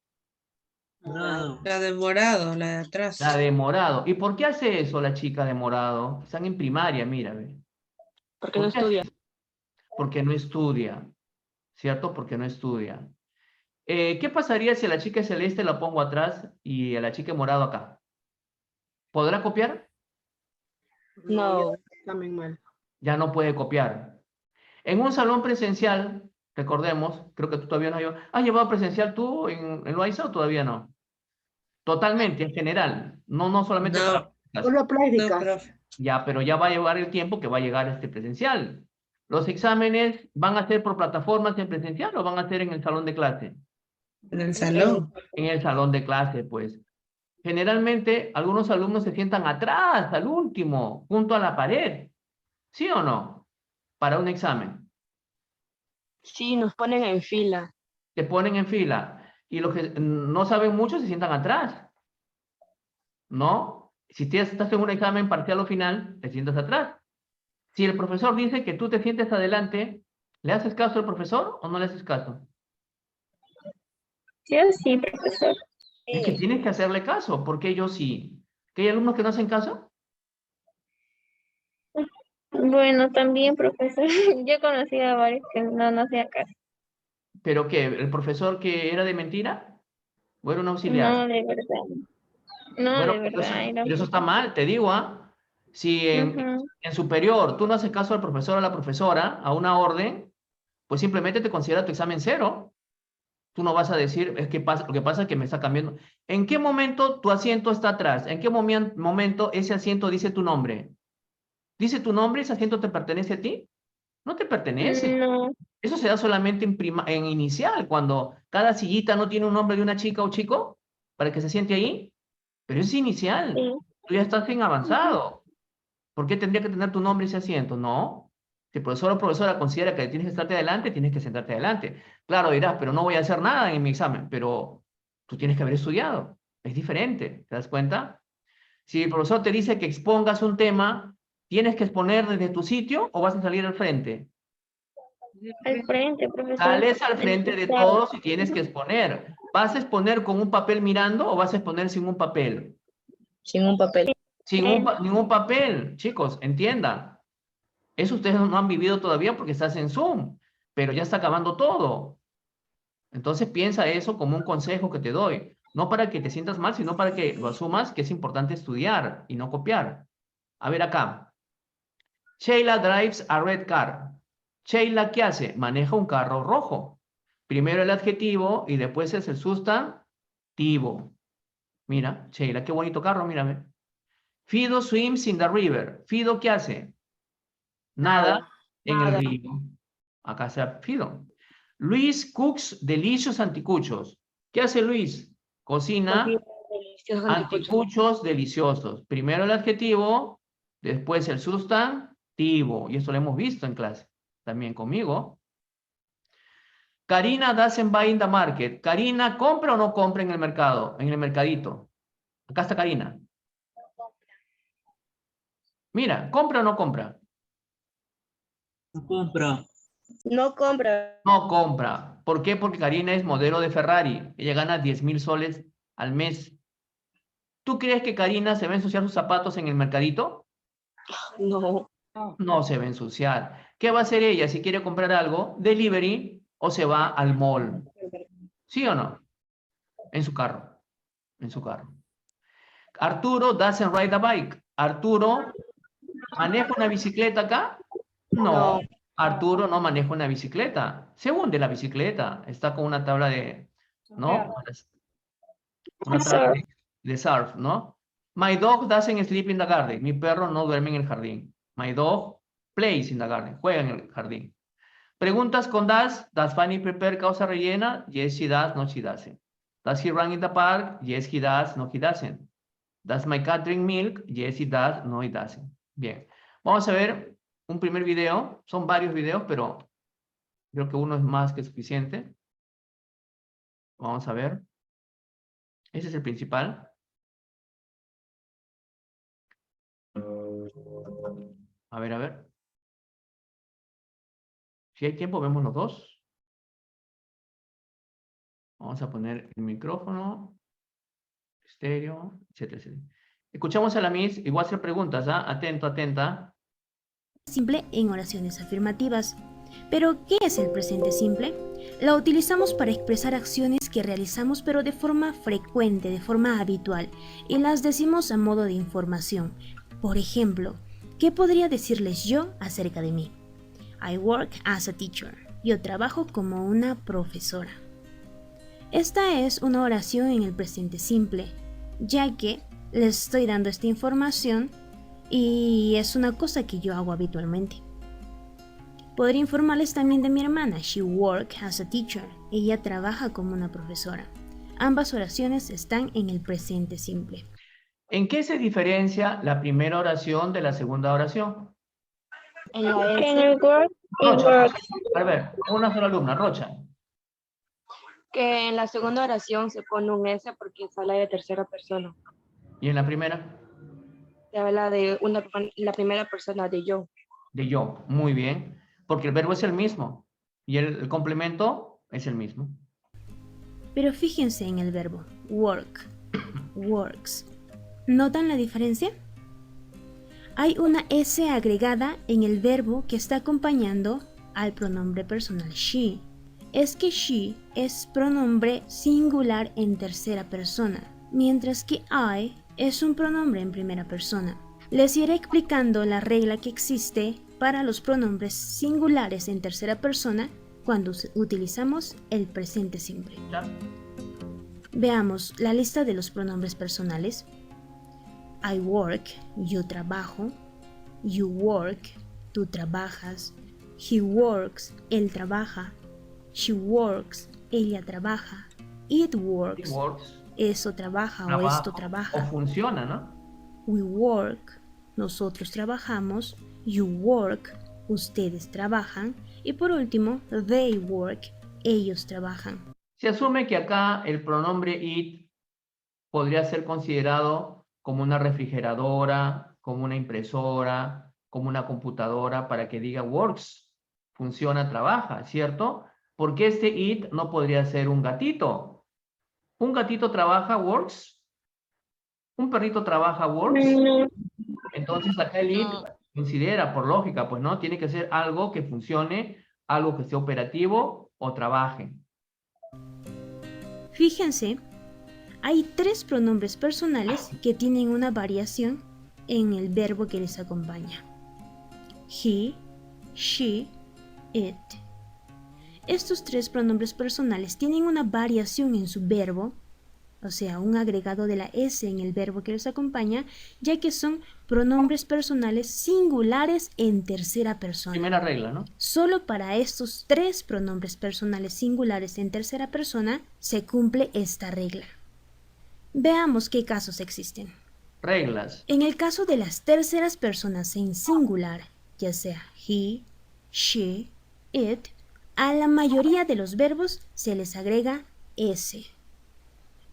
Speaker 5: La de morado, la de atrás.
Speaker 1: La de morado. ¿Y por qué hace eso la chica de morado? Están en primaria, mira, ve.
Speaker 6: Porque no
Speaker 1: ¿Por qué hace
Speaker 6: estudia.
Speaker 1: eso? Porque no estudia, ¿cierto? Porque no estudia. ¿Qué pasaría si a la chica celeste la pongo atrás y a la chica de morado acá? ¿Podrá copiar?
Speaker 6: No.
Speaker 5: También mal.
Speaker 1: Ya no puede copiar. En un salón presencial, recordemos, creo que tú todavía no has llevado presencial tú en Loaiza o todavía no. Totalmente, en general, no solamente
Speaker 5: No.
Speaker 1: para prácticas.
Speaker 7: Solo
Speaker 5: No,
Speaker 7: práctica.
Speaker 5: profe.
Speaker 1: Ya, pero ya va a llevar el tiempo que va a llegar este presencial. ¿Los exámenes van a ser por plataformas en presencial o van a ser en el salón de clase?
Speaker 5: En el salón.
Speaker 1: En el salón de clase, pues. Generalmente, algunos alumnos se sientan atrás, al último, junto a la pared. ¿Sí o no? Para un examen.
Speaker 6: Sí, nos ponen en fila.
Speaker 1: Te ponen en fila. Y los que no saben mucho se sientan atrás. ¿No? Si estás en un examen parcial o final, te sientas atrás. Si el profesor dice que tú te sientes adelante, ¿le haces caso al profesor o no le haces caso?
Speaker 2: Sí, sí, profesor.
Speaker 1: Es que tienes que hacerle caso, porque ellos sí. ¿Que hay alumnos que no hacen caso?
Speaker 2: Bueno, también, profesor. Yo conocí a varios que no hacían caso.
Speaker 1: ¿Pero qué? ¿El profesor que era de mentira? ¿O era un auxiliar?
Speaker 2: No, de verdad. No,
Speaker 1: Bueno,
Speaker 2: de verdad. Era
Speaker 1: pero eso está mal, te digo, ¿ah? Si
Speaker 2: Ujú.
Speaker 1: en superior tú no haces caso al profesor o a la profesora, a una orden, pues simplemente te considera tu examen cero. Tú no vas a decir, es que pasa, lo que pasa es que me está cambiando. ¿En qué momento tu asiento está atrás? ¿En qué momento ese asiento dice tu nombre? ¿Dice tu nombre? ¿Ese asiento te pertenece a ti? No te pertenece.
Speaker 2: No,
Speaker 1: Eso se da solamente en inicial, cuando cada sillita no tiene un nombre de una chica o chico para que se siente ahí. Pero es inicial.
Speaker 2: sí.
Speaker 1: Tú ya estás en avanzado. ¿Por qué tendría que tener tu nombre ese asiento? No. Si el profesor o profesora considera que tienes que estarte adelante, tienes que sentarte adelante. Claro, dirás, pero no voy a hacer nada en mi examen, pero tú tienes que haber estudiado. Es diferente, ¿te das cuenta? Si el profesor te dice que expongas un tema, ¿tienes que exponer desde tu sitio o vas a salir al frente?
Speaker 2: Al frente, profesor.
Speaker 1: Sales al frente de todos y tienes que exponer. ¿Vas a exponer con un papel mirando o vas a exponer sin un papel?
Speaker 6: Sin un papel.
Speaker 1: Sin ningún papel, chicos, entiendan. Eso ustedes no han vivido todavía porque estás en Zoom, pero ya está acabando todo. Entonces piensa eso como un consejo que te doy. No para que te sientas mal, sino para que lo asumas que es importante estudiar y no copiar. A ver acá. Sheila drives a red car. Sheila, ¿qué hace? Maneja un carro rojo. Primero el adjetivo y después es el sustantivo. Mira, Sheila, qué bonito carro, mírame. Fido swims in the river. Fido, ¿qué hace? Nada en el río. Acá está Fido. Luis cooks delicious anticuchos. ¿Qué hace Luis? Cocina anticuchos deliciosos. Primero el adjetivo, después el sustantivo. Y esto lo hemos visto en clase. También conmigo. Karina doesn't buy in the market. Karina, ¿compra o no compra en el mercado? En el mercadito. Acá está Karina. Mira, ¿compra o no compra?
Speaker 8: No compra.
Speaker 4: No compra.
Speaker 1: No compra. ¿Por qué? Porque Karina es modelo de Ferrari. Ella gana 10,000 soles al mes. ¿Tú crees que Karina se va a ensuciar sus zapatos en el mercadito?
Speaker 6: No.
Speaker 1: No se va a ensuciar. ¿Qué va a hacer ella si quiere comprar algo? Delivery o se va al mall. ¿Sí o no? En su carro. En su carro. Arturo doesn't ride a bike. Arturo maneja una bicicleta acá. No. Arturo no maneja una bicicleta. Se hunde la bicicleta. Está con una tabla de, ¿no? Una tabla de surf, ¿no? My dog doesn't sleep in the garden. Mi perro no duerme en el jardín. My dog plays in the garden. Juega en el jardín. Preguntas con does. Does Fanny prepare causa rellena? Yes, she does. No, she doesn't. Does he run in the park? Yes, he does. No, he doesn't. Does my cat drink milk? Yes, he does. No, he doesn't. Bien. Vamos a ver un primer video. Son varios videos, pero creo que uno es más que suficiente. Vamos a ver. Ese es el principal. A ver, a ver. Si hay tiempo, vemos los dos. Vamos a poner el micrófono, estéreo, etcétera, etcétera. Escuchamos a la Miss y voy a hacer preguntas, ¿ah? Atento, atenta.
Speaker 9: Simple en oraciones afirmativas. Pero, ¿qué es el presente simple? La utilizamos para expresar acciones que realizamos pero de forma frecuente, de forma habitual, y las decimos a modo de información. Por ejemplo, ¿qué podría decirles yo acerca de mí? I work as a teacher. Yo trabajo como una profesora. Esta es una oración en el presente simple, ya que les estoy dando esta información y es una cosa que yo hago habitualmente. Podría informarles también de mi hermana. She works as a teacher. Ella trabaja como una profesora. Ambas oraciones están en el presente simple.
Speaker 1: ¿En qué se diferencia la primera oración de la segunda oración?
Speaker 6: En la
Speaker 2: En
Speaker 6: S,
Speaker 2: el work, it
Speaker 1: Rocha,
Speaker 2: works.
Speaker 1: a ver, una sola alumna, Rocha.
Speaker 6: que en la segunda oración se pone un S porque se habla de tercera persona.
Speaker 1: ¿Y en la primera?
Speaker 6: Se habla de la primera persona de yo.
Speaker 1: De yo. Muy bien. Porque el verbo es el mismo. Y el complemento es el mismo.
Speaker 9: Pero fíjense en el verbo work, works. ¿Notan la diferencia? Hay una S agregada en el verbo que está acompañando al pronombre personal she. Es que she es pronombre singular en tercera persona, mientras que I es un pronombre en primera persona. Les iré explicando la regla que existe para los pronombres singulares en tercera persona cuando utilizamos el presente simple.
Speaker 1: ¿Ya?
Speaker 9: Veamos la lista de los pronombres personales. I work, yo trabajo. You work, tú trabajas. He works, él trabaja. She works, ella trabaja. It works,
Speaker 1: It works.
Speaker 9: eso trabaja o
Speaker 1: Trabaja,
Speaker 9: esto
Speaker 1: o
Speaker 9: trabaja.
Speaker 1: funciona, ¿no?
Speaker 9: We work, nosotros trabajamos. You work, ustedes trabajan. Y por último, they work, ellos trabajan.
Speaker 1: Se asume que acá el pronombre it podría ser considerado como una refrigeradora, como una impresora, como una computadora, para que diga works, funciona, trabaja, ¿cierto? Porque este it no podría ser un gatito. ¿Un gatito trabaja, works? ¿Un perrito trabaja, works?
Speaker 2: No,
Speaker 1: Entonces acá el it considera, por lógica, pues no, tiene que ser algo que funcione, algo que esté operativo o trabaje.
Speaker 9: Fíjense, hay 3 pronombres personales que tienen una variación en el verbo que les acompaña. He, she, it. Estos 3 pronombres personales tienen una variación en su verbo, o sea, un agregado de la S en el verbo que les acompaña, ya que son pronombres personales singulares en tercera persona.
Speaker 1: Primera regla, ¿no?
Speaker 9: Solo para estos 3 pronombres personales singulares en tercera persona se cumple esta regla. Veamos qué casos existen.
Speaker 1: Reglas.
Speaker 9: En el caso de las terceras personas en singular, ya sea he, she, it, a la mayoría de los verbos se les agrega S.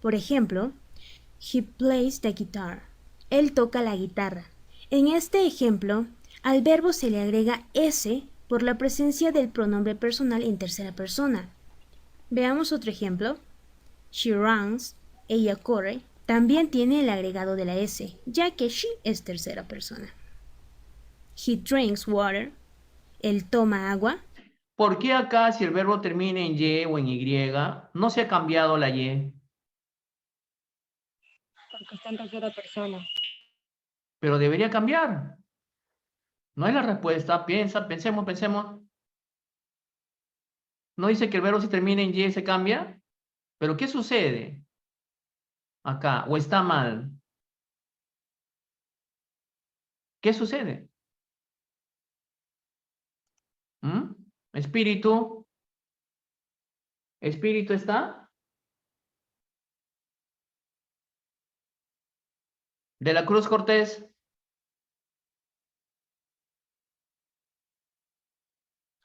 Speaker 9: Por ejemplo, he plays the guitar. Él toca la guitarra. En este ejemplo, al verbo se le agrega S por la presencia del pronombre personal en tercera persona. Veamos otro ejemplo. She runs. Ella corre. También tiene el agregado de la S, ya que she es tercera persona. He drinks water. Él toma agua.
Speaker 1: ¿Por qué acá, si el verbo termina en Y o en Y, no se ha cambiado la Y?
Speaker 6: Porque está en tercera persona.
Speaker 1: Pero debería cambiar. No es la respuesta. Pensemos. ¿No dice que el verbo si termina en Y se cambia? ¿Pero qué sucede acá? ¿O está mal? ¿Qué sucede? ¿Mm? Espíritu. ¿Espíritu está? De la Cruz Cortés.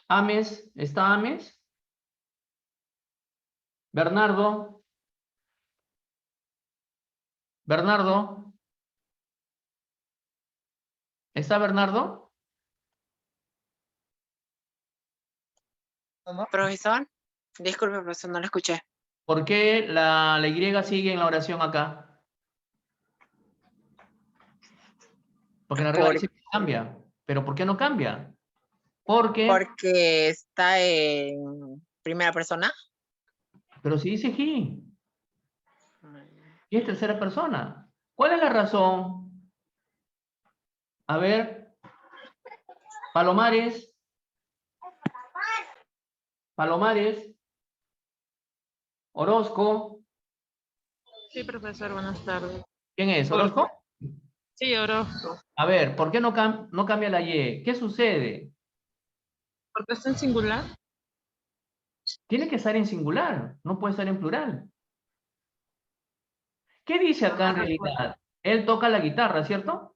Speaker 1: Ames. ¿Está Ames? Bernardo. Bernardo. ¿Está Bernardo?
Speaker 10: Profesor, disculpe, profesor, no lo escuché.
Speaker 1: ¿Por qué la Y sigue en la oración acá? Porque la regla
Speaker 10: Por-
Speaker 1: dice que cambia. ¿Pero por qué no cambia? Porque,
Speaker 10: Porque está en primera persona.
Speaker 1: pero si dice he, y es tercera persona. ¿Cuál es la razón? A ver, Palomares. Palomares. Orozco.
Speaker 11: Sí, profesor, buenas tardes.
Speaker 1: ¿Quién es? ¿Orozco?
Speaker 11: Sí, Orozco.
Speaker 1: A ver, ¿por qué no cambia la Y? ¿Qué sucede?
Speaker 11: ¿Por qué está en singular?
Speaker 1: Tiene que estar en singular, no puede estar en plural. ¿Qué dice acá en realidad? Él toca la guitarra, ¿cierto?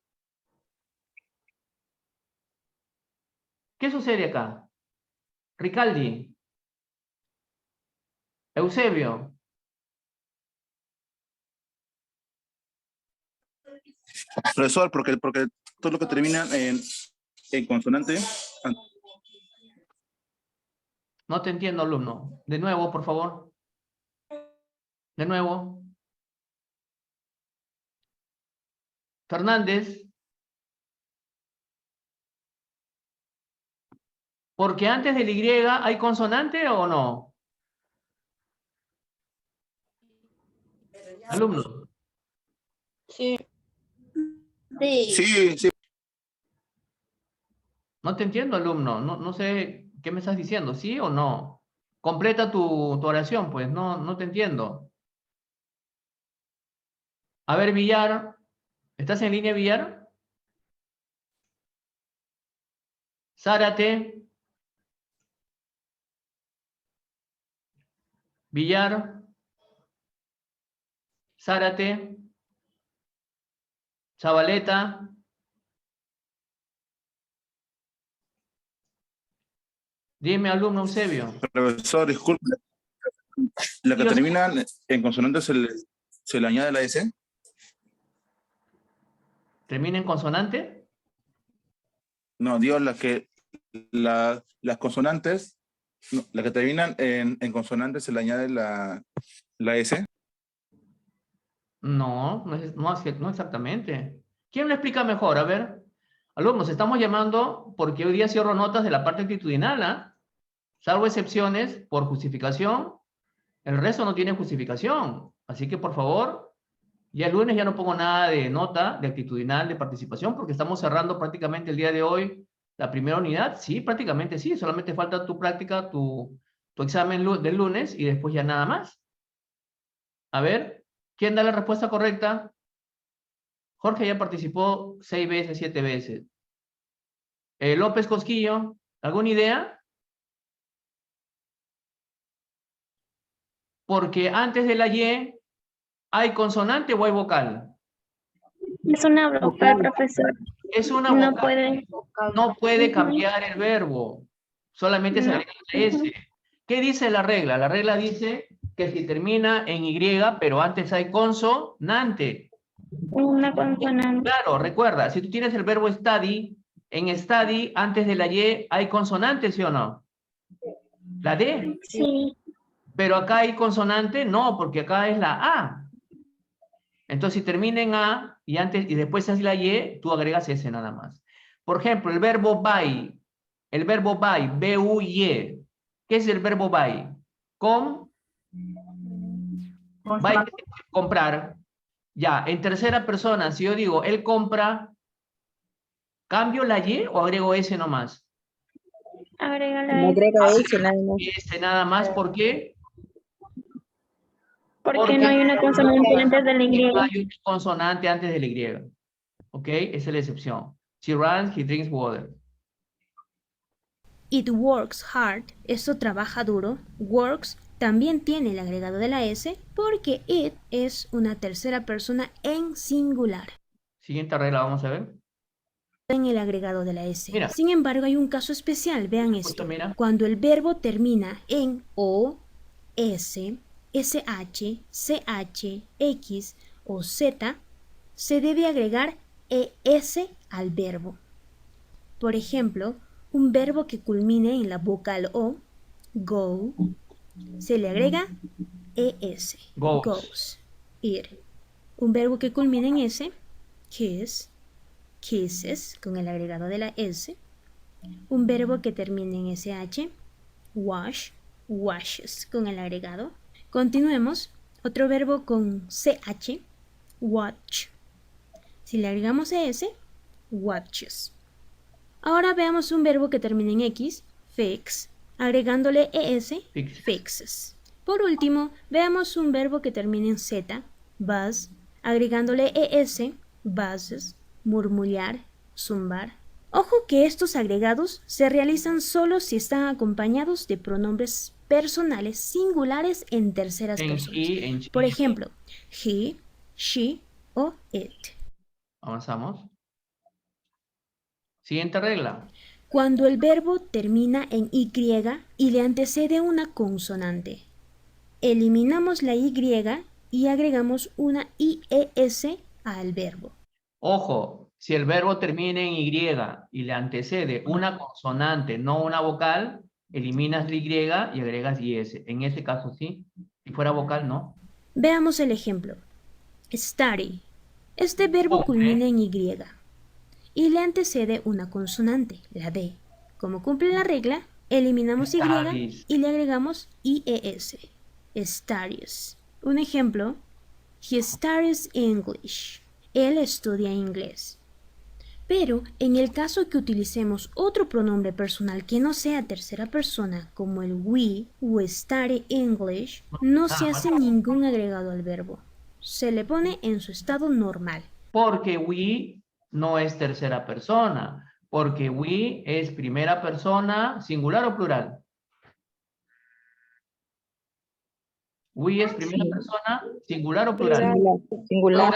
Speaker 1: ¿Qué sucede acá? Ricaldi. Eusebio.
Speaker 12: Profesor, porque todo lo que termina en consonante.
Speaker 1: No te entiendo, alumno. De nuevo, por favor. De nuevo. Fernández. ¿Porque antes del Y hay consonante o no? Alumno.
Speaker 6: Sí.
Speaker 12: Sí, sí.
Speaker 1: No te entiendo, alumno. No sé qué me estás diciendo. ¿Sí o no? Completa tu oración, pues. No te entiendo. A ver, Villar. ¿Estás en línea, Villar? Zárate. Villar. Zárate. Zabaleta. Dime, alumno Eusebio.
Speaker 12: Profesor, disculpe. La que termina en consonante se le añade la S.
Speaker 1: ¿Termina en consonante?
Speaker 12: No, digo las consonantes, no, las que terminan en consonante se le añade la S.
Speaker 1: No exactamente. ¿Quién lo explica mejor? A ver, alumnos, estamos llamando porque hoy día cierro notas de la parte actitudinal, ¿ah? Salvo excepciones por justificación, el resto no tiene justificación. Así que, por favor, ya el lunes ya no pongo nada de nota de actitudinal de participación porque estamos cerrando prácticamente el día de hoy la primera unidad. Sí, prácticamente sí, solamente falta tu práctica, tu examen del lunes y después ya nada más. A ver, ¿quién da la respuesta correcta? Jorge ya participó 6 veces, 7 veces. López Cosquillo, ¿alguna idea? Porque antes de la Y, ¿hay consonante o hay vocal?
Speaker 2: Es una vocal, profesor.
Speaker 1: Es una
Speaker 2: No
Speaker 1: vocal.
Speaker 2: puede.
Speaker 1: No puede cambiar el verbo. Solamente se agrega la S. ¿Qué dice la regla? La regla dice que si termina en Y, pero antes hay consonante.
Speaker 2: Una consonante.
Speaker 1: Claro, recuerda, si tú tienes el verbo study, en study, antes de la Y, ¿hay consonante, sí o no? La D.
Speaker 2: Sí.
Speaker 1: Pero acá hay consonante, no, porque acá es la A. Entonces, si termina en A y después es la Y, tú agregas S nada más. Por ejemplo, el verbo buy, B-U-Y. ¿Qué es el verbo buy? Buy, comprar. Ya, en tercera persona, si yo digo, él compra, ¿cambio la Y o agrego S nomás?
Speaker 2: Agrega
Speaker 1: S nada más, ¿por qué?
Speaker 2: Porque no hay una consonante antes de la Y.
Speaker 1: No hay una consonante antes de la Y. ¿Ok? Esa es la excepción. She runs, he drinks water.
Speaker 9: It works hard, esto trabaja duro. Works también tiene el agregado de la S porque it es una tercera persona en singular.
Speaker 1: Siguiente regla, vamos a ver.
Speaker 9: En el agregado de la S.
Speaker 1: Mira.
Speaker 9: Sin embargo, hay un caso especial, vean esto.
Speaker 1: Mira.
Speaker 9: Cuando el verbo termina en O, S, SH, CH, X o Z, se debe agregar ES al verbo. Por ejemplo, un verbo que culmine en la vocal O, go, se le agrega ES,
Speaker 1: Goes.
Speaker 9: goes, ir. Un verbo que culmine en S, kiss, kisses, con el agregado de la S. Un verbo que termine en SH, wash, washes, con el agregado. Continuemos. Otro verbo con CH, watch. Si le agregamos ES, watches. Ahora veamos un verbo que termine en X, fix, agregándole ES,
Speaker 1: Fix.
Speaker 9: fixes. Por último, veamos un verbo que termine en Z, buzz, agregándole ES, buzzes, murmullar, zumbar. Ojo que estos agregados se realizan solo si están acompañados de pronombres personales singulares en terceras
Speaker 1: En
Speaker 9: personas.
Speaker 1: he, en she.
Speaker 9: Por ejemplo, he, she o it.
Speaker 1: Avanzamos. Siguiente regla.
Speaker 9: Cuando el verbo termina en Y y le antecede una consonante, eliminamos la Y y agregamos una IES al verbo.
Speaker 1: Ojo, si el verbo termina en Y y le antecede una consonante, no una vocal, eliminas la Y y agregas IS. En ese caso sí. Si fuera vocal, no.
Speaker 9: Veamos el ejemplo. Study. Este verbo
Speaker 1: Ok.
Speaker 9: culmina en Y y le antecede una consonante, la D. Como cumple la regla, eliminamos Y
Speaker 1: Studies.
Speaker 9: y le agregamos IES. Studies. Un ejemplo, he studies English. Él estudia inglés. Pero en el caso que utilicemos otro pronombre personal que no sea tercera persona, como el we study English, no se hace ningún agregado al verbo. Se le pone en su estado normal.
Speaker 1: Porque we no es tercera persona. Porque we es primera persona, singular o plural. We es primera persona, singular o plural.
Speaker 4: Singular.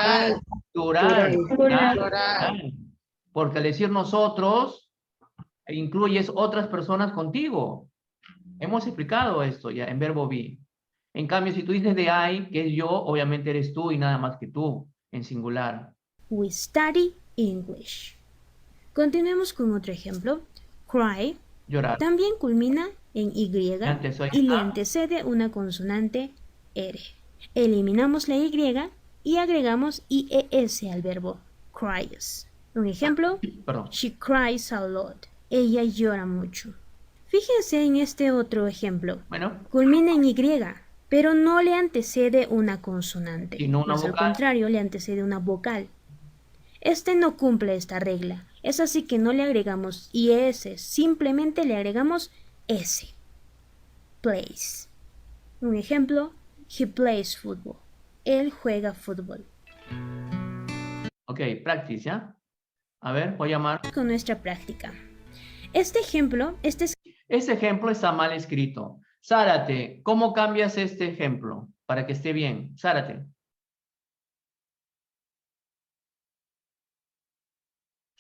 Speaker 1: Plural.
Speaker 4: Plural.
Speaker 1: Plural. Porque al decir nosotros, incluyes otras personas contigo. Hemos explicado esto ya en verbo be. En cambio, si tú dices de I, que es yo, obviamente eres tú y nada más que tú, en singular.
Speaker 9: We study English. Continuemos con otro ejemplo. Cry
Speaker 1: Llorar.
Speaker 9: también culmina en Y
Speaker 1: Antes soy
Speaker 9: y le
Speaker 1: A.
Speaker 9: antecede una consonante R. Eliminamos la Y y agregamos IES al verbo cries. Un ejemplo,
Speaker 1: Perdón.
Speaker 9: she cries a lot. Ella llora mucho. Fíjense en este otro ejemplo.
Speaker 1: Bueno,
Speaker 9: Culmina en Y, pero no le antecede una consonante.
Speaker 1: Sino una
Speaker 9: Más al
Speaker 1: vocal.
Speaker 9: contrario, le antecede una vocal. Este no cumple esta regla. Es así que no le agregamos IES, simplemente le agregamos S. Plays. Un ejemplo, he plays football. Él juega fútbol.
Speaker 1: ok, practice, ¿ya? A ver, voy a llamar.
Speaker 9: Con nuestra práctica. Este ejemplo,
Speaker 1: Este ejemplo está mal escrito. Zárate, ¿cómo cambias este ejemplo para que esté bien? Zárate.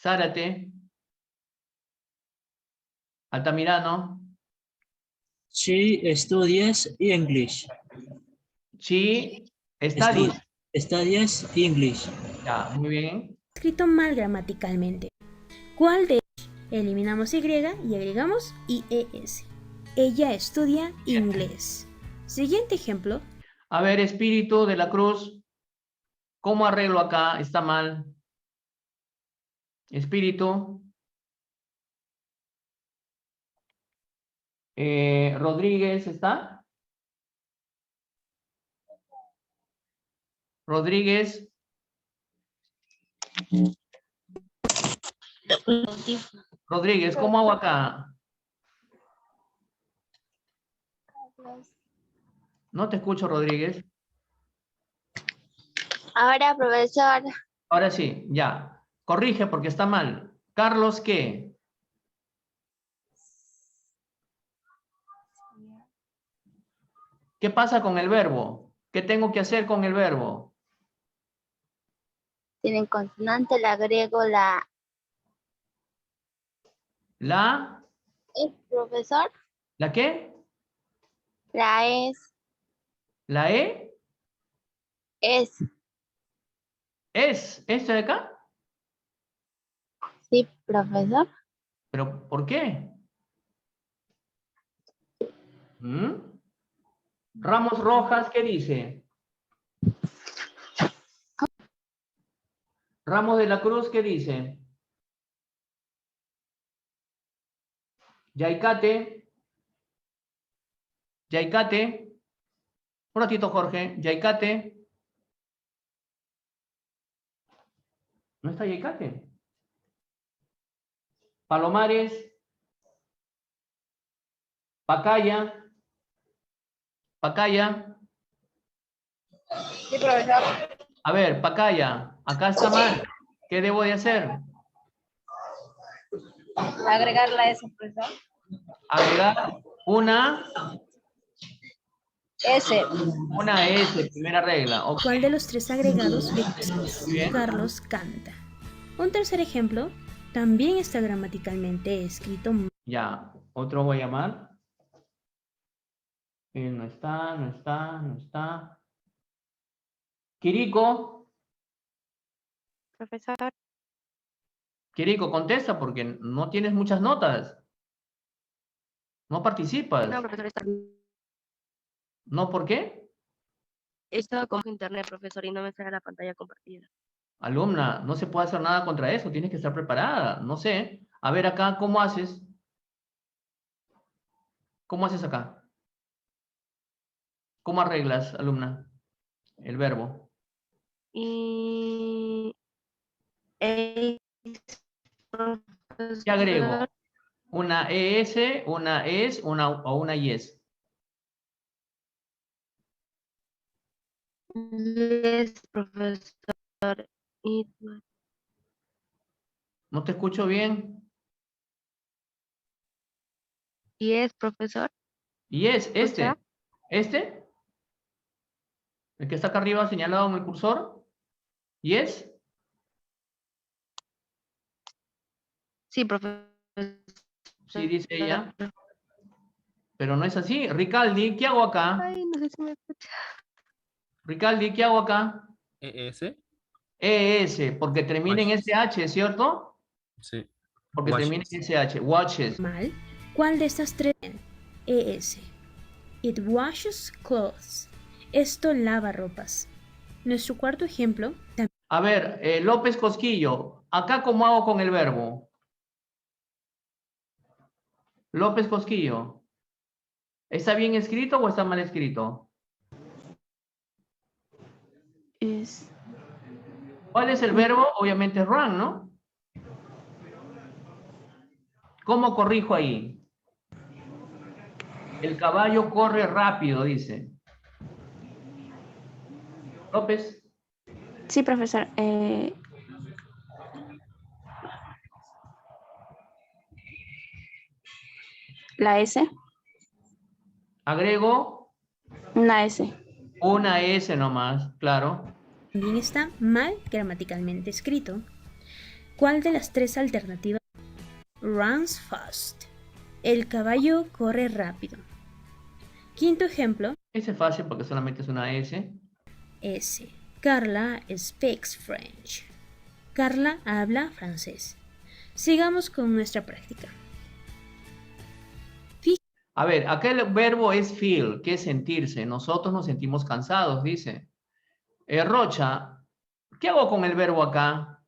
Speaker 1: Zárate. Altamirano.
Speaker 8: She studies English.
Speaker 1: She studies.
Speaker 8: Studies English.
Speaker 1: Ya, muy bien.
Speaker 9: escrito mal gramaticalmente. ¿Cuál de ellos? Eliminamos Y y agregamos IES. Ella estudia inglés. Siguiente ejemplo.
Speaker 1: A ver, Espíritu de la Cruz. ¿Cómo arreglo acá? Está mal. Espíritu. Rodríguez, ¿está? Rodríguez. Rodríguez, ¿cómo hago acá? No te escucho, Rodríguez.
Speaker 2: Ahora, profesor.
Speaker 1: Ahora sí, ya. Corrige porque está mal. Carlos, ¿qué? ¿Qué pasa con el verbo? ¿Qué tengo que hacer con el verbo?
Speaker 2: Tienen consonante, le agrego la
Speaker 1: ¿La?
Speaker 2: ¿Es, profesor?
Speaker 1: ¿La qué?
Speaker 2: La es.
Speaker 1: ¿La E?
Speaker 2: Es.
Speaker 1: ¿Es este de acá?
Speaker 2: Sí, profesor.
Speaker 1: ¿Pero por qué? ¿Mm? Ramos Rojas, ¿qué dice? Ramos de la Cruz, ¿qué dice? Yaicate. Yaicate. Un ratito, Jorge. Yaicate. ¿No está Yaicate? Palomares. Pacaya. Pacaya.
Speaker 2: Sí, profesor.
Speaker 1: A ver, Pacaya. Acá está mal. ¿Qué debo de hacer?
Speaker 2: Agregar la S, profesor.
Speaker 1: Agregar una
Speaker 2: S.
Speaker 1: S, primera regla. Ok,
Speaker 9: ¿Cuál de los tres agregados
Speaker 1: muy
Speaker 9: es?
Speaker 1: bien.
Speaker 9: Carlos canta. Un tercer ejemplo también está gramaticalmente escrito.
Speaker 1: Ya, otro voy a llamar. No está, no está, no está. Quirico.
Speaker 6: Profesor.
Speaker 1: Quirico, contesta porque no tienes muchas notas. No participas.
Speaker 6: No, profesor, está.
Speaker 1: ¿No por qué?
Speaker 6: Esto con internet, profesor, y no me sale la pantalla compartida.
Speaker 1: Alumna, no se puede hacer nada contra eso. Tienes que estar preparada. No sé. A ver acá, ¿cómo haces? ¿Cómo haces acá? ¿Cómo arreglas, alumna? El verbo.
Speaker 6: Y
Speaker 1: ¿Qué agrego? ¿Una ES, una ES, o una YES?
Speaker 6: yes, profesor. Y
Speaker 1: ¿No te escucho bien?
Speaker 6: yes, profesor.
Speaker 1: YES,
Speaker 6: ¿Escucha?
Speaker 1: ¿Este? ¿El que está acá arriba señalado en el cursor? ¿YES?
Speaker 6: Sí, profesor.
Speaker 1: Sí, dice ella. Pero no es así. Ricaldi, ¿qué hago acá?
Speaker 6: Ay, no sé si me escucha.
Speaker 1: Ricaldi, ¿qué hago acá?
Speaker 13: ES.
Speaker 1: ES, porque termina en
Speaker 13: Watches.
Speaker 1: SH, ¿cierto?
Speaker 13: Sí.
Speaker 1: Porque termina en SH. Watches.
Speaker 9: Mal. ¿Cuál de estas tres? ES. It washes clothes. Esto lava ropas. Nuestro cuarto ejemplo también.
Speaker 1: A ver, López Cosquillo, ¿acá cómo hago con el verbo? López Cosquillo, ¿está bien escrito o está mal escrito? ¿Cuál es el verbo? Obviamente run, ¿no? ¿Cómo corrijo ahí? El caballo corre rápido, dice. López.
Speaker 3: Sí, profesor. La S.
Speaker 1: Agrego
Speaker 3: Una S.
Speaker 1: una S nomás, claro.
Speaker 9: También está mal gramaticalmente escrito. ¿Cuál de las tres alternativas? Runs fast. El caballo corre rápido. Quinto ejemplo.
Speaker 1: Ese es fácil porque solamente es una S.
Speaker 9: S. Carla speaks French. Carla habla francés. Sigamos con nuestra práctica.
Speaker 1: A ver, acá el verbo es feel, que es sentirse. Nosotros nos sentimos cansados, dice. Rocha, ¿qué hago con el verbo acá?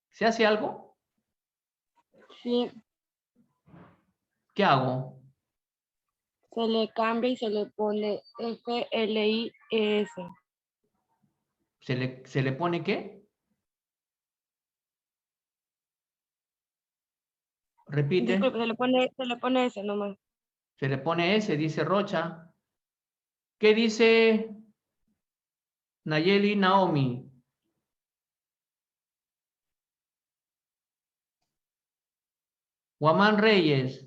Speaker 1: ¿Se hace algo?
Speaker 6: Sí,
Speaker 1: ¿Qué hago?
Speaker 6: se le cambia y se le pone FLIES.
Speaker 1: ¿Se le pone qué? Repite.
Speaker 6: Disculpe, se le pone ese nomás.
Speaker 1: Se le pone S, dice Rocha. ¿Qué dice Nayeli Naomi? Guamán Reyes.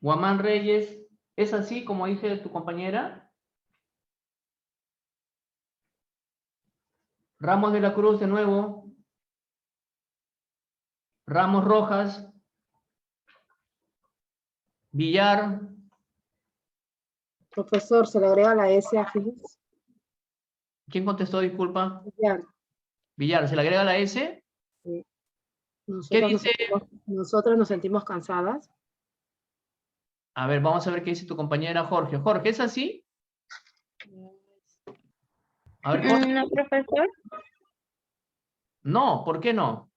Speaker 1: Guamán Reyes, ¿es así como dice tu compañera? Ramos de la Cruz de nuevo. Ramos Rojas. Villar.
Speaker 7: Profesor, se le agrega la S a Félix.
Speaker 1: ¿Quién contestó, disculpa?
Speaker 7: Villar.
Speaker 1: Villar, ¿se le agrega la S?
Speaker 7: Sí.
Speaker 1: ¿Qué
Speaker 7: Nosotros
Speaker 1: dice?
Speaker 7: nosotras nos sentimos cansadas.
Speaker 1: A ver, vamos a ver qué dice tu compañera Jorge. Jorge, ¿es así? A ver, Jorge.
Speaker 2: No, profesor.
Speaker 1: No, ¿por qué no?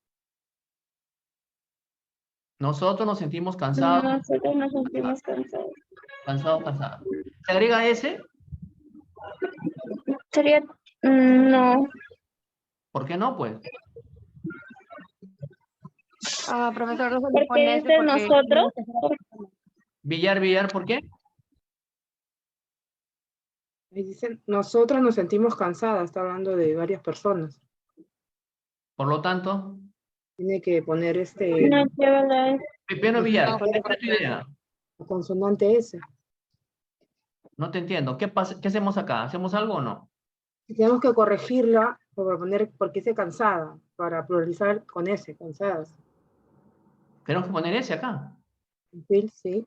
Speaker 1: Nosotros nos sentimos cansados,
Speaker 2: Nosotros nos sentimos cansados.
Speaker 1: cansados. ¿Se agrega S?
Speaker 2: Sería, no,
Speaker 1: ¿Por qué no, pues?
Speaker 6: Profesor, no se le
Speaker 2: porque
Speaker 6: pone
Speaker 2: es
Speaker 6: ese
Speaker 2: de
Speaker 6: porque
Speaker 2: nosotros.
Speaker 1: Villar, ¿por qué?
Speaker 7: Me dicen, nosotras nos sentimos cansadas, está hablando de varias personas.
Speaker 1: Por lo tanto,
Speaker 7: Tiene que poner
Speaker 2: No lleva la S.
Speaker 1: Pepiano Villar, ¿cuál es tu idea?
Speaker 7: la consonante S.
Speaker 1: No te entiendo. ¿Qué pasa? ¿Qué hacemos acá? ¿Hacemos algo o no?
Speaker 7: Tenemos que corregirla para poner, porque dice cansada, para pluralizar con S, cansadas.
Speaker 1: Tenemos que poner S acá.
Speaker 7: Phil, sí.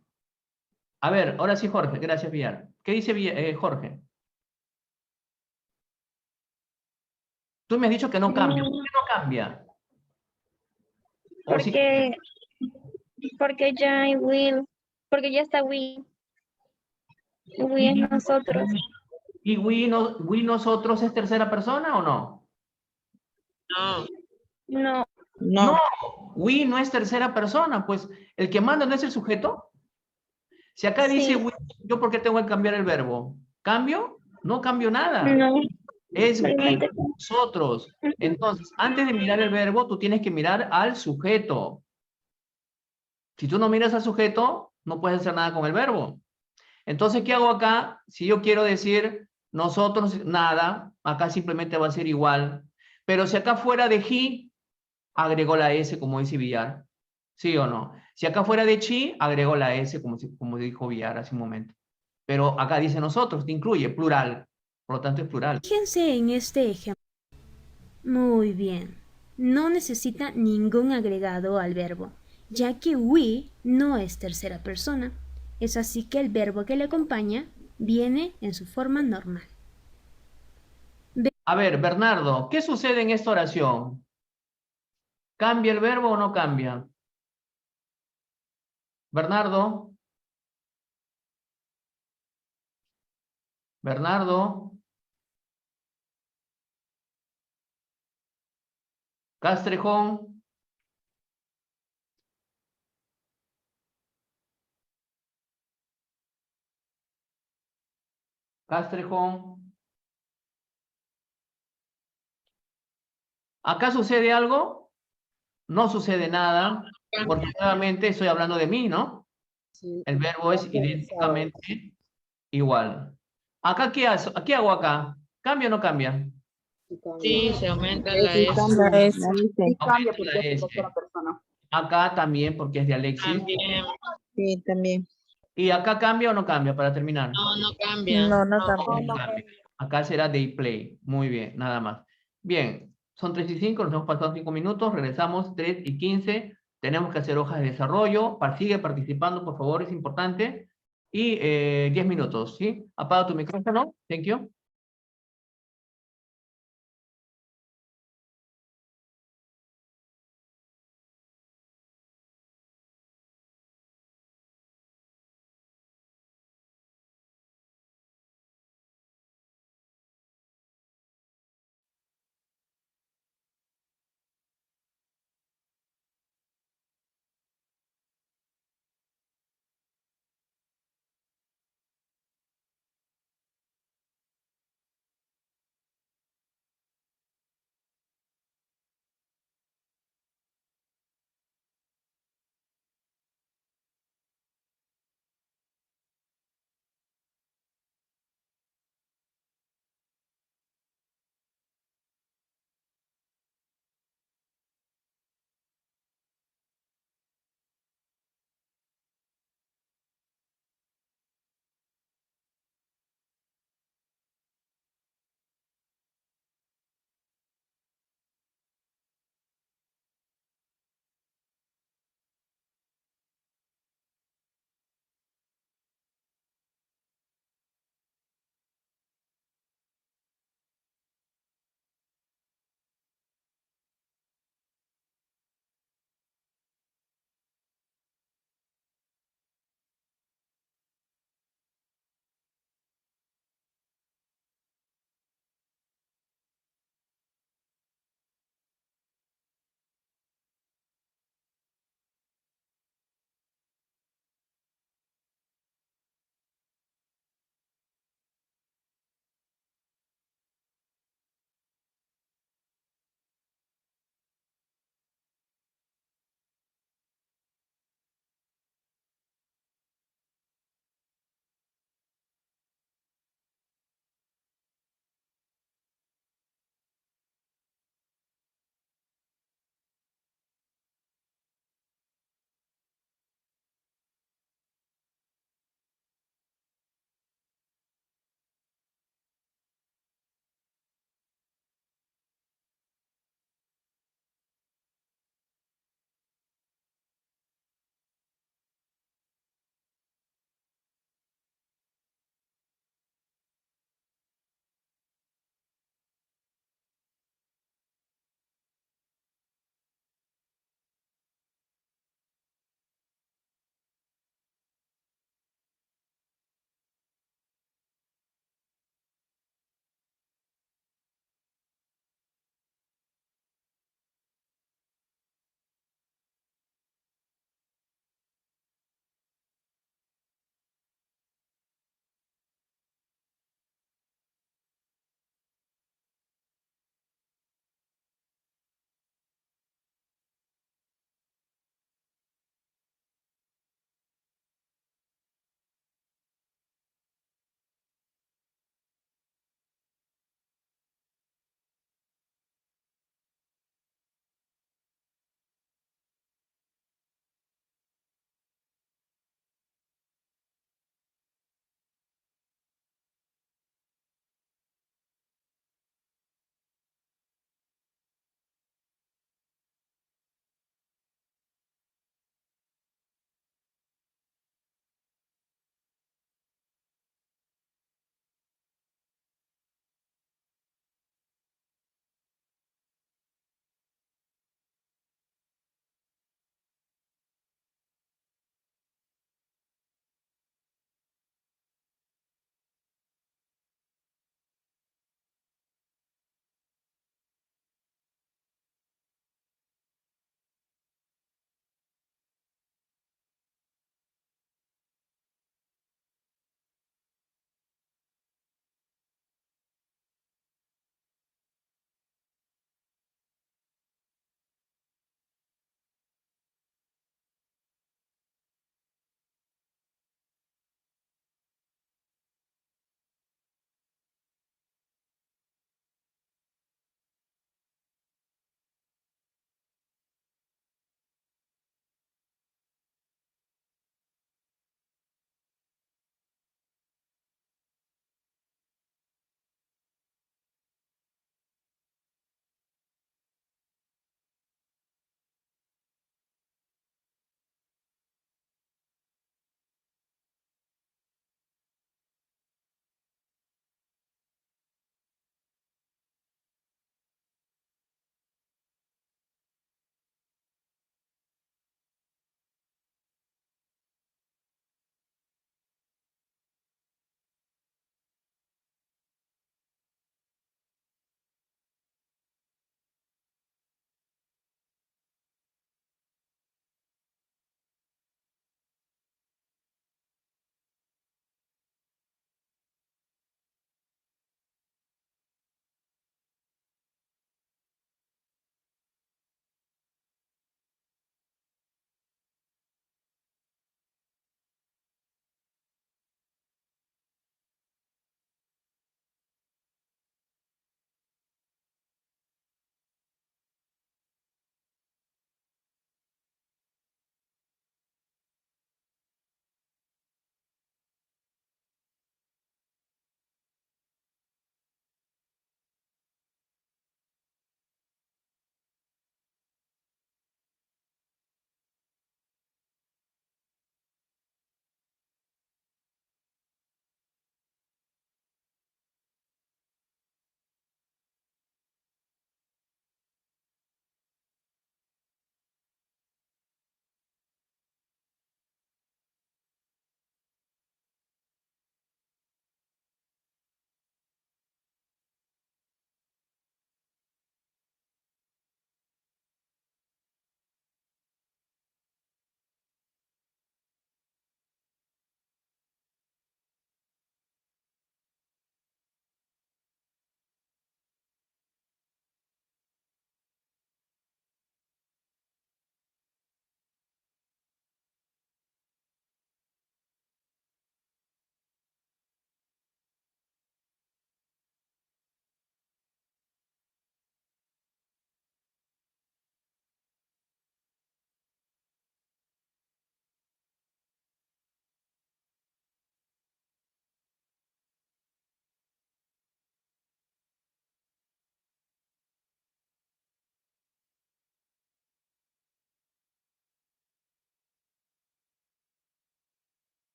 Speaker 1: A ver, ahora sí, Jorge. Gracias, Villar. ¿Qué dice Jorge? Tú me has dicho que no cambia. ¿Por qué no cambia? ¿O sí?
Speaker 2: Porque ya hay will, porque ya está we. We es nosotros.
Speaker 1: ¿Y we nosotros es tercera persona o no?
Speaker 11: No.
Speaker 2: No,
Speaker 1: No, we no es tercera persona, pues el que manda no es el sujeto. Si acá dice
Speaker 2: sí,
Speaker 1: we, ¿yo por qué tengo que cambiar el verbo? ¿Cambio? No cambio nada.
Speaker 2: no.
Speaker 1: Es we,
Speaker 2: Solamente-
Speaker 1: nosotros. Entonces, antes de mirar el verbo, tú tienes que mirar al sujeto. Si tú no miras al sujeto, no puedes hacer nada con el verbo. Entonces, ¿qué hago acá? Si yo quiero decir nosotros, nada, acá simplemente va a ser igual. Pero si acá fuera de he, agrego la S como dice Villar. ¿Sí o no? Si acá fuera de chi, agrego la S como dijo Villar hace un momento. Pero acá dice nosotros, te incluye, plural. Por lo tanto es plural.
Speaker 9: Fíjense en este ejemplo. Muy bien. No necesita ningún agregado al verbo, ya que we no es tercera persona. Es así que el verbo que le acompaña viene en su forma normal.
Speaker 1: A ver, Bernardo, ¿qué sucede en esta oración? ¿Cambia el verbo o no cambia? Bernardo. Bernardo. Castrejón. Castrejón. ¿Acá sucede algo? No sucede nada, porque nuevamente estoy hablando de mí, ¿no?
Speaker 7: Sí.
Speaker 1: El verbo es idénticamente igual. ¿Acá qué hago? ¿Qué hago acá? ¿Cambia o no cambia?
Speaker 11: Sí, se aumenta la
Speaker 4: Sí,
Speaker 11: S.
Speaker 4: cambia S.
Speaker 7: Sí, cambia
Speaker 1: Aumento
Speaker 7: porque
Speaker 1: la
Speaker 7: es de
Speaker 1: S.
Speaker 7: tercera persona.
Speaker 1: Acá también, porque es de Alexis.
Speaker 11: También.
Speaker 4: Sí, también.
Speaker 1: ¿Y acá cambia o no cambia para terminar?
Speaker 11: No, no cambia.
Speaker 4: No, no cambia.
Speaker 1: No cambia. Acá será they play. Muy bien, nada más. Bien, son 3:05, nos hemos pasado 5 minutos, regresamos 3:15. Tenemos que hacer hojas de desarrollo. Sigue participando, por favor, es importante. Y 10 minutos, ¿sí? Apaga tu micrófono. Thank you.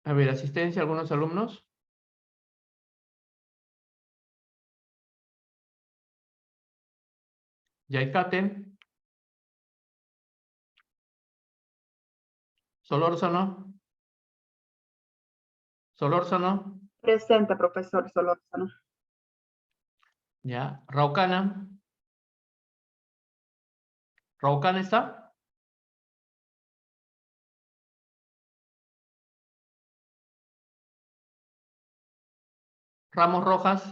Speaker 1: A ver, asistencia a algunos alumnos. Yaikate. Solórzano. Solórzano.
Speaker 13: Presente, profesor Solórzano.
Speaker 1: Ya. Raucana. ¿Raucana está? Ramos Rojas.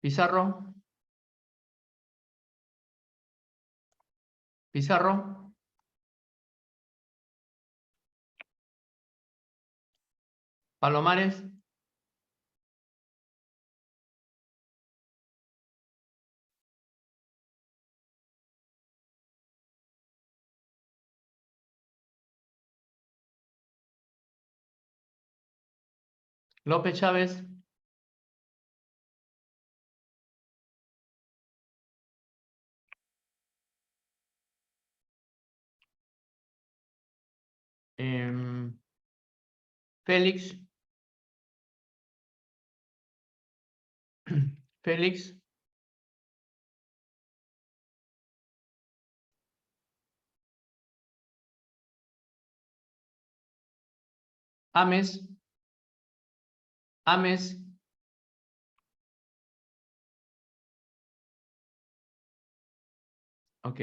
Speaker 1: Pizarro. Pizarro. Palomares. López Chávez. Félix. Félix. Ames. Ames. Ok.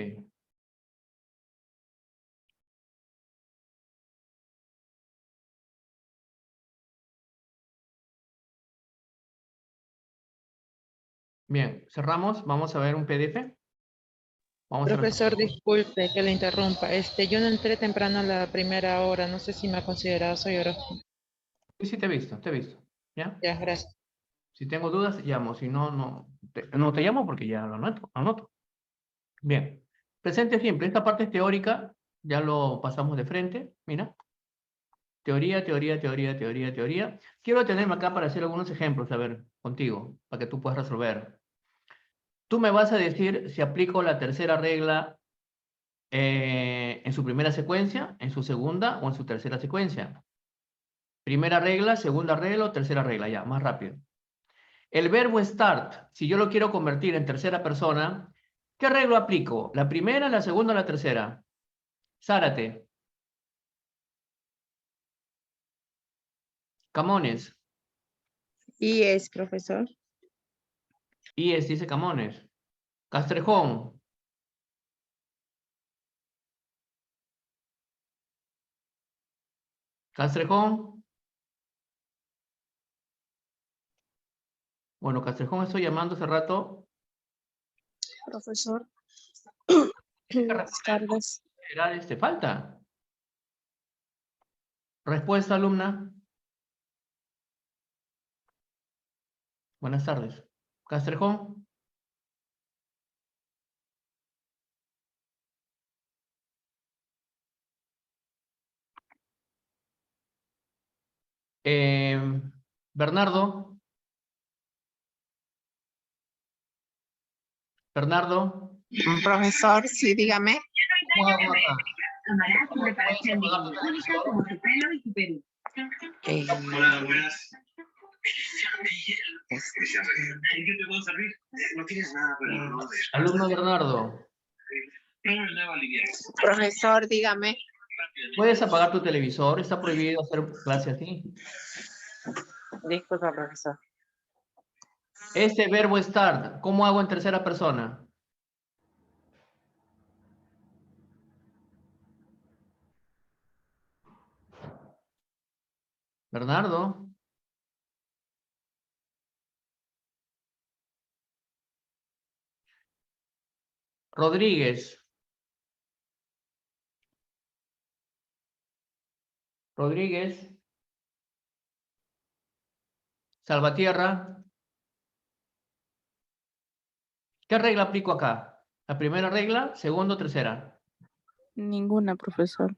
Speaker 1: Bien, cerramos. Vamos a ver un PDF. Vamos a
Speaker 11: Profesor, disculpe que le interrumpa. Yo no entré temprano a la primera hora. No sé si me ha considerado, soy Orozco.
Speaker 1: Sí, te he visto, te he visto. ¿Ya?
Speaker 11: Ya, gracias.
Speaker 1: Si tengo dudas, llamo. Si no, no te llamo porque ya lo anoto. Bien. Presente simple. Esta parte es teórica. Ya lo pasamos de frente. Mira. Teoría, teoría, teoría, teoría, teoría. Quiero tenerme acá para hacer algunos ejemplos, a ver, contigo, para que tú puedas resolver. Tú me vas a decir si aplico la tercera regla en su primera secuencia, en su segunda o en su tercera secuencia. Primera regla, segunda regla o tercera regla, ya, más rápido. El verbo start, si yo lo quiero convertir en tercera persona, ¿qué regla aplico? ¿La primera, la segunda o la tercera? Zárate. Camones.
Speaker 4: Y es, profesor.
Speaker 1: Dice Camones. Castrejón. Castrejón. Bueno, Castrejón estoy llamando hace rato.
Speaker 2: Profesor.
Speaker 1: ¿Qué
Speaker 2: Buenas tardes.
Speaker 1: falta? Respuesta, alumna. Buenas tardes. Castrejón. Bernardo. Bernardo.
Speaker 10: Profesor, sí, dígame. Eh,
Speaker 1: Alumno Bernardo.
Speaker 10: Profesor, dígame.
Speaker 1: ¿Puedes apagar tu televisor? Está prohibido hacer clase así.
Speaker 10: Disculpa, profesor.
Speaker 1: Este verbo start, ¿cómo hago en tercera persona? Bernardo. Rodríguez. Rodríguez. Salvatierra. ¿Qué regla aplico acá? ¿La primera regla, segunda o tercera?
Speaker 3: Ninguna, profesor.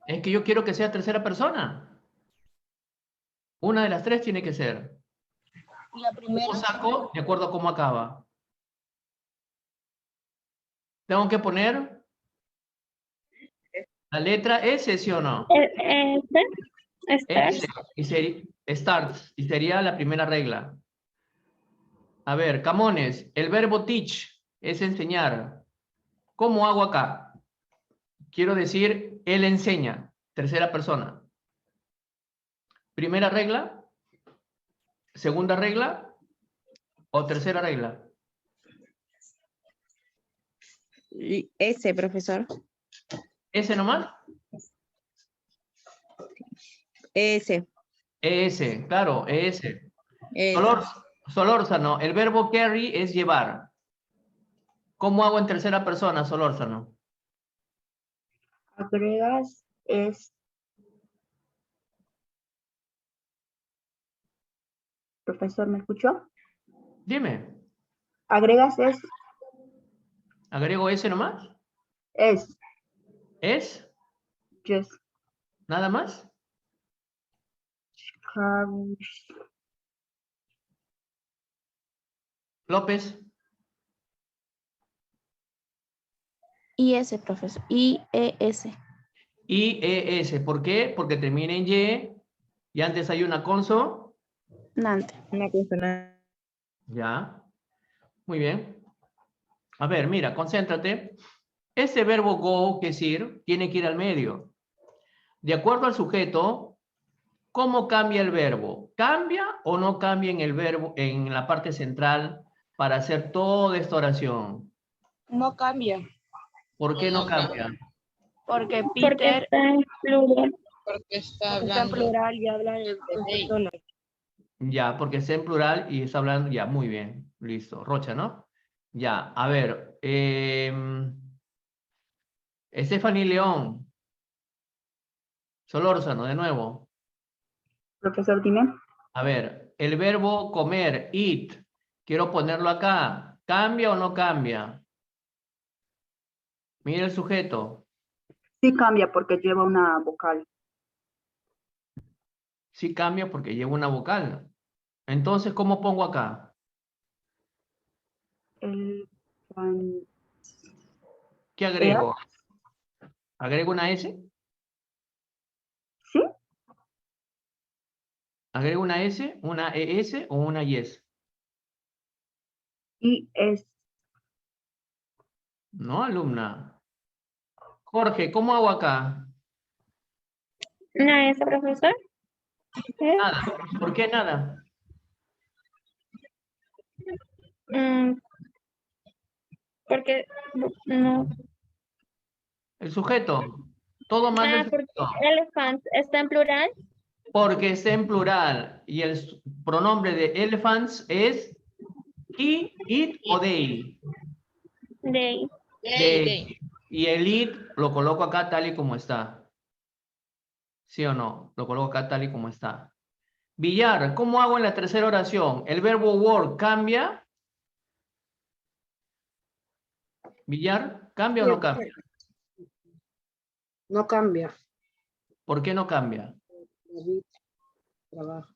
Speaker 1: Es que yo quiero que sea tercera persona. Una de las tres tiene que ser.
Speaker 2: La primera.
Speaker 1: ¿Cómo saco? De acuerdo a cómo acaba. Tengo que poner La letra S, ¿sí o no?
Speaker 2: Stars.
Speaker 1: Starts. Y sería la primera regla. A ver, Camones, el verbo teach es enseñar. ¿Cómo hago acá? Quiero decir, él enseña. Tercera persona. Primera regla. Segunda regla. O tercera regla.
Speaker 4: S, profesor.
Speaker 1: ¿Ese nomás?
Speaker 4: S.
Speaker 1: Ese, claro, ese.
Speaker 4: S.
Speaker 1: Solórzano, el verbo carry es llevar. ¿Cómo hago en tercera persona, Solórzano?
Speaker 13: Agregas es. Profesor, ¿me escuchó?
Speaker 1: Dime.
Speaker 13: Agregas es.
Speaker 1: ¿Agrego ese nomás?
Speaker 13: Es.
Speaker 1: ¿Es?
Speaker 13: Yes.
Speaker 1: ¿Nada más? López.
Speaker 3: IS, profesor. IES.
Speaker 1: IES. ¿Por qué? Porque termina en Y y antes hay una
Speaker 3: Nante.
Speaker 4: Una consonante.
Speaker 1: Ya. Muy bien. A ver, mira, concéntrate. Este verbo go, que es ir, tiene que ir al medio. De acuerdo al sujeto, ¿cómo cambia el verbo? ¿Cambia o no cambia en el verbo, en la parte central, para hacer toda esta oración?
Speaker 6: No cambia,
Speaker 1: ¿Por qué no cambia?
Speaker 6: porque
Speaker 2: Porque
Speaker 6: Peter
Speaker 2: está en plural.
Speaker 11: Porque está
Speaker 6: está en
Speaker 11: hablando
Speaker 6: plural y habla de
Speaker 11: they.
Speaker 6: personas.
Speaker 1: Ya, porque está en plural y está hablando, ya, muy bien, listo. Rocha, ¿no? Ya, a ver. Stephanie León. Solórzano, de nuevo.
Speaker 13: Profesor, dime.
Speaker 1: A ver, el verbo comer, eat, quiero ponerlo acá. ¿Cambia o no cambia? Mira el sujeto.
Speaker 13: Sí cambia porque lleva una vocal.
Speaker 1: Sí cambia porque lleva una vocal. Entonces, ¿cómo pongo acá?
Speaker 13: El pan.
Speaker 1: ¿Qué agrego? ¿Agrego una S?
Speaker 13: ¿Sí?
Speaker 1: ¿Agrego una S, una ES o una YES?
Speaker 13: Y es.
Speaker 1: No, alumna. Jorge, ¿cómo hago acá?
Speaker 2: ¿Una S, profesor?
Speaker 1: Nada. ¿Por qué nada?
Speaker 2: Porque no.
Speaker 1: El sujeto. Todo mal del
Speaker 2: Porque
Speaker 1: sujeto.
Speaker 2: elephant está en plural.
Speaker 1: Porque está en plural. Y el pronombre de elephants es he, it o they.
Speaker 2: They.
Speaker 1: They. Y el it lo coloco acá tal y como está. ¿Sí o no? Lo coloco acá tal y como está. Villar, ¿cómo hago en la tercera oración? ¿El verbo work cambia? Villar, ¿cambia o no cambia?
Speaker 7: No cambia.
Speaker 1: ¿Por qué no cambia?
Speaker 7: David trabaja.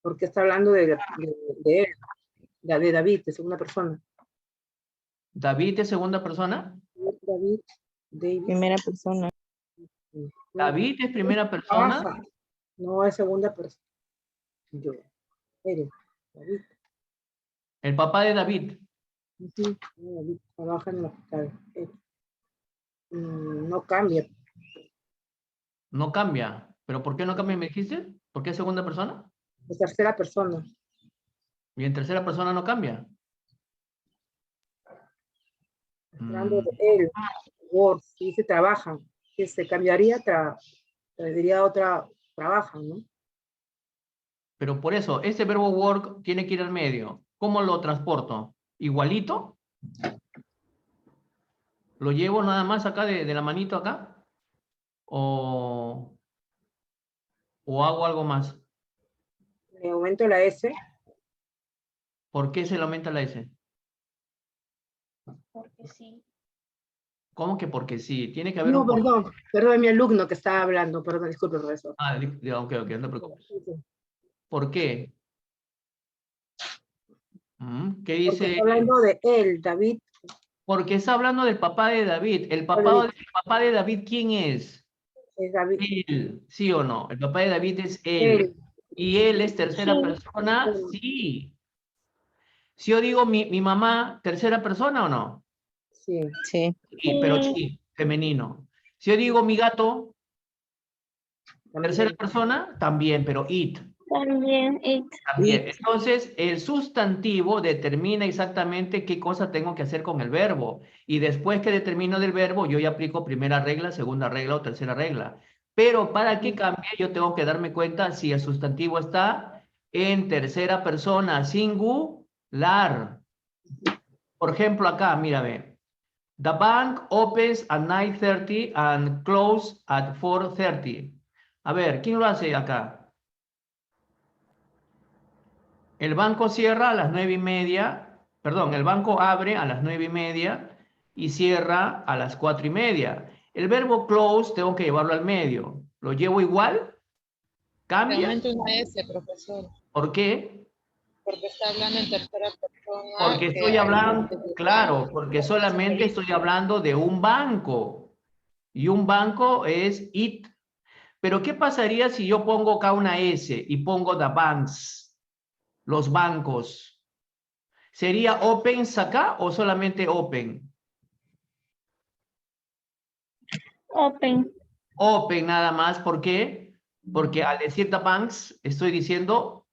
Speaker 7: Porque está hablando de él, de David, de segunda persona.
Speaker 1: ¿David es segunda persona?
Speaker 7: David, David.
Speaker 4: Primera persona.
Speaker 1: ¿David es primera persona?
Speaker 7: Trabaja. No es segunda persona. Yo. Eres. David.
Speaker 1: El papá de David.
Speaker 7: Sí, David trabaja en el hospital. No cambia.
Speaker 1: No cambia. ¿Pero por qué no cambia, me dijiste? ¿Por qué es segunda persona?
Speaker 7: Es tercera persona.
Speaker 1: Y en tercera persona no cambia.
Speaker 7: Hablando de él, work, si dice trabajan, que se cambiaría, diría otra, trabajan, ¿no?
Speaker 1: Pero por eso, ese verbo work tiene que ir al medio. ¿Cómo lo transporto? ¿Igualito? ¿Lo llevo nada más acá de la manito acá? ¿O hago algo más?
Speaker 7: Le aumento la S.
Speaker 1: ¿Por qué se le aumenta la S?
Speaker 2: Porque sí.
Speaker 1: ¿Cómo que porque sí? Tiene que haber
Speaker 7: No,
Speaker 1: un...
Speaker 7: perdón, mi alumno que estaba hablando, perdón, disculpe, profesor.
Speaker 1: Ah, ok, no te preocupes. ¿Por qué? ¿Qué
Speaker 7: Porque
Speaker 1: dice?
Speaker 7: está hablando de él, David
Speaker 1: Porque está hablando del papá de David. El papá de David, ¿quién es?
Speaker 7: Es David.
Speaker 1: Él, ¿sí o no? El papá de David es él. ¿Y él es tercera
Speaker 2: Sí.
Speaker 1: persona? Sí. Si yo digo mi mamá, ¿tercera persona o no?
Speaker 4: Sí.
Speaker 1: Sí, pero sí, femenino. Si yo digo mi gato, tercera persona, también, pero it.
Speaker 2: También it.
Speaker 1: También. Entonces, el sustantivo determina exactamente qué cosa tengo que hacer con el verbo. Y después que determino del verbo, yo ya aplico primera regla, segunda regla o tercera regla. Pero para que cambie, yo tengo que darme cuenta si el sustantivo está en tercera persona, singular. Por ejemplo, acá, mírame. The bank opens at 9:30 and closes at 4:30. A ver, ¿quién lo hace acá? El banco cierra a las 9:30, perdón, el banco abre a las 9:30 y cierra a las 4:30. El verbo close tengo que llevarlo al medio. ¿Lo llevo igual? ¿Cambia?
Speaker 11: Realmente una S, profesor,
Speaker 1: ¿Por qué?
Speaker 11: porque está hablando en tercera persona.
Speaker 1: Porque
Speaker 11: que
Speaker 1: estoy
Speaker 11: hay-
Speaker 1: hablando, claro, porque solamente estoy hablando de un banco. Y un banco es it. Pero ¿qué pasaría si yo pongo acá una S y pongo the banks? Los bancos. ¿Sería opens acá o solamente open?
Speaker 2: Open.
Speaker 1: Open nada más. ¿Por qué? Porque al decir the banks estoy diciendo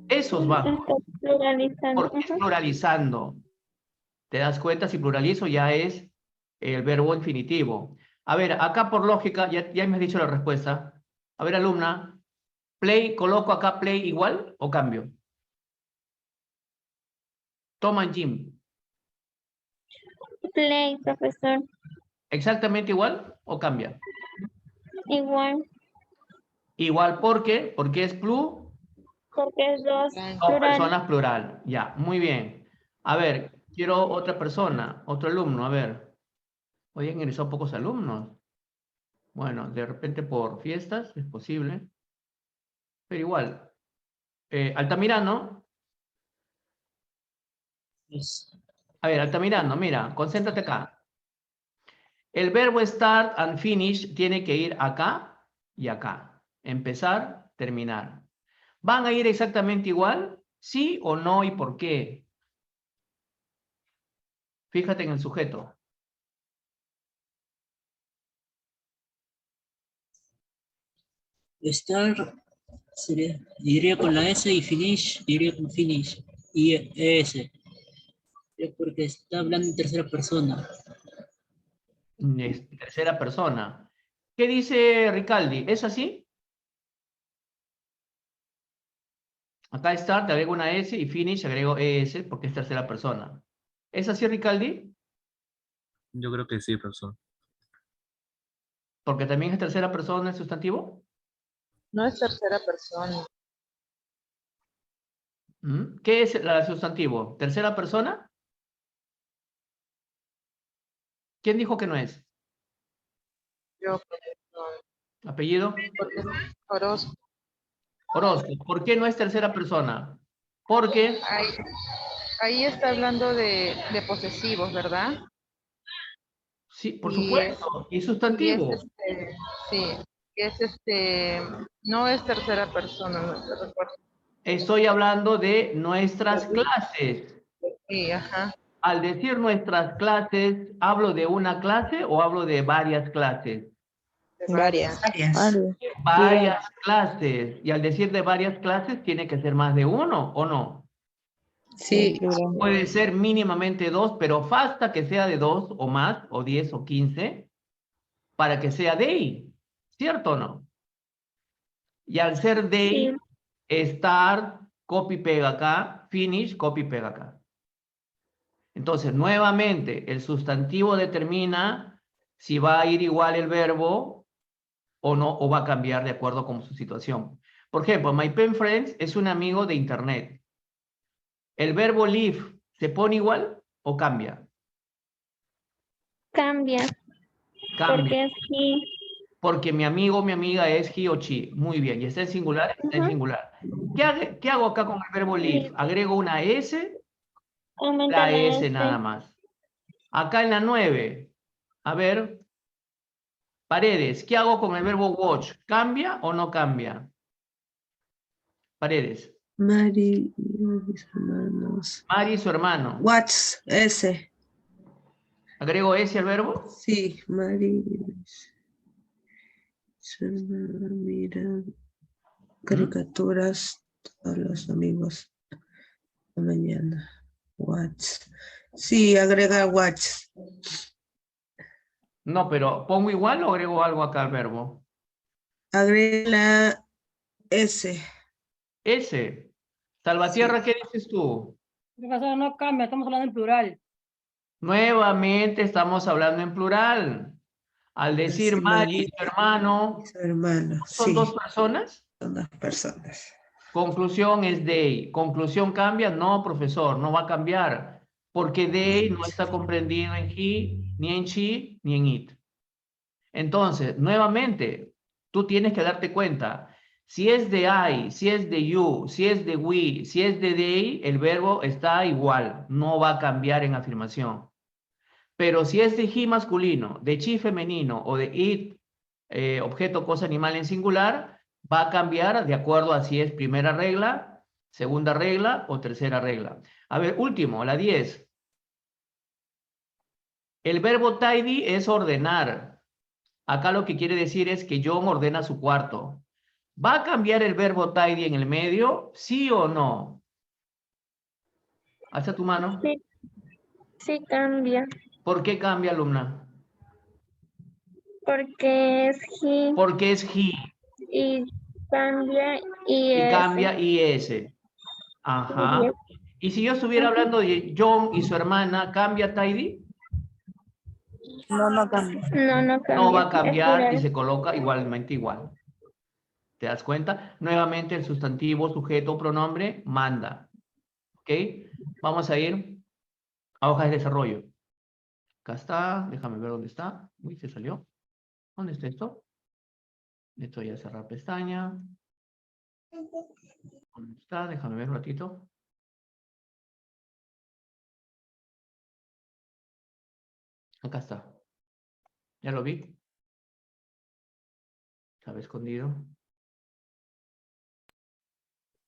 Speaker 1: esos bancos.
Speaker 2: Está pluralizando.
Speaker 1: Porque es pluralizando. ¿Te das cuenta? Si pluralizo ya es el verbo infinitivo. A ver, acá por lógica, ya me has dicho la respuesta. A ver, alumna, play, ¿coloco acá play igual o cambio? Tom and Jim,
Speaker 2: Play, profesor.
Speaker 1: ¿exactamente igual o cambia?
Speaker 2: Igual.
Speaker 1: Igual, ¿por qué? Porque es
Speaker 2: Porque es dos.
Speaker 1: dos
Speaker 2: Plural.
Speaker 1: personas plural. Ya, muy bien. A ver, quiero otra persona, otro alumno, a ver. Hoy han ingresado pocos alumnos. Bueno, de repente por fiestas es posible. Pero igual. Altamirano. A ver, Altamirano, mira, concéntrate acá. El verbo start and finish tiene que ir acá y acá. Empezar, terminar. ¿Van a ir exactamente igual? ¿Sí o no y por qué? Fíjate en el sujeto.
Speaker 8: Start iría con la S y finish iría con finish. Y ES. Porque está hablando en tercera persona.
Speaker 1: Es tercera persona. ¿Qué dice Ricaldi? ¿Es así? Acá start, agrego una S y finish, agrego ES porque es tercera persona. ¿Es así, Ricaldi?
Speaker 14: Yo creo que sí, profesor.
Speaker 1: Porque también es tercera persona el sustantivo.
Speaker 11: No es tercera persona.
Speaker 1: ¿Qué es el sustantivo? ¿Tercera persona? ¿Quién dijo que no es?
Speaker 11: Yo, profesor.
Speaker 1: ¿Apellido?
Speaker 11: Orozco.
Speaker 1: Orozco. ¿Por qué no es tercera persona? Porque
Speaker 11: Ahí está hablando de posesivos, ¿verdad?
Speaker 1: sí, por
Speaker 11: Y
Speaker 1: supuesto. Y sustantivo.
Speaker 11: Sí, no es tercera persona, no te recuerdo.
Speaker 1: Estoy hablando de nuestras clases.
Speaker 11: Sí, ajá.
Speaker 1: Al decir nuestras clases, ¿hablo de una clase o hablo de varias clases?
Speaker 4: Varias.
Speaker 1: Varias clases. Y al decir de varias clases, tiene que ser más de uno, ¿o no?
Speaker 4: Sí.
Speaker 1: Puede ser mínimamente dos, pero basta que sea de dos o más, o 10 o 15, para que sea they. ¿Cierto o no? Y al ser they, start, copy, pega acá, finish, copy, pega acá. Entonces, nuevamente, el sustantivo determina si va a ir igual el verbo o no, o va a cambiar de acuerdo con su situación. Por ejemplo, my pen friends es un amigo de internet. ¿El verbo live se pone igual o cambia?
Speaker 2: Cambia.
Speaker 1: Cambia.
Speaker 2: Porque es he.
Speaker 1: Porque mi amigo o mi amiga es he o she. Muy bien. ¿Y está en singular? Está en singular. ¿Qué hago acá con el verbo live? Agrego una S,
Speaker 2: Aumenta
Speaker 1: la S
Speaker 2: S.
Speaker 1: nada más. Acá en la 9. A ver. Paredes, ¿qué hago con el verbo watch? ¿Cambia o no cambia? Paredes.
Speaker 5: Mari y mis hermanos.
Speaker 1: Mari y su hermano.
Speaker 5: Watch, ese.
Speaker 1: ¿Agrego ese al verbo?
Speaker 5: Sí, Mari y su hermano miran caricaturas a los amigos la mañana. Watch. Sí, agrega watch.
Speaker 1: No, pero ¿pongo igual o agrego algo acá al verbo?
Speaker 5: Agrega la S.
Speaker 1: Ese. Salvatierra, ¿qué dices tú?
Speaker 15: Profesor, no cambia, estamos hablando en plural.
Speaker 1: Nuevamente estamos hablando en plural. Al decir Mari y su hermano,
Speaker 5: Su hermano,
Speaker 1: ¿son
Speaker 5: sí.
Speaker 1: dos personas?
Speaker 5: Son dos personas.
Speaker 1: Conclusión es they. ¿Conclusión cambia? No, profesor, no va a cambiar. Porque they no está comprendido en he, ni en she, ni en it. Entonces, nuevamente, tú tienes que darte cuenta. Si es de I, si es de you, si es de we, si es de they, el verbo está igual. No va a cambiar en afirmación. Pero si es de he masculino, de she femenino o de it, objeto, cosa, animal en singular, va a cambiar de acuerdo a si es primera regla, segunda regla o tercera regla. A ver, último, la 10. El verbo tidy es ordenar. Acá lo que quiere decir es que John ordena su cuarto. ¿Va a cambiar el verbo tidy en el medio? ¿Sí o no? Alza tu mano.
Speaker 2: Sí, sí cambia.
Speaker 1: ¿Por qué cambia, alumna?
Speaker 2: Porque es he
Speaker 1: Porque es he.
Speaker 2: y cambia y
Speaker 1: Y
Speaker 2: es.
Speaker 1: cambia IS. Ajá. Y si yo estuviera hablando de John y su hermana, ¿cambia tidy?
Speaker 3: No, no cambia.
Speaker 2: No, no cambia.
Speaker 1: No va a
Speaker 2: es
Speaker 1: cambiar y
Speaker 2: plural.
Speaker 1: se coloca igualmente igual. ¿Te das cuenta? Nuevamente el sustantivo, sujeto, pronombre, manda. ¿Ok? Vamos a ir a hojas de desarrollo. Acá está. Déjame ver dónde está. Uy, se salió. ¿Dónde está esto? Esto ya cerrar pestaña. ¿Dónde está? Déjame ver un ratito. Acá está. ¿Ya lo vi? Estaba escondido.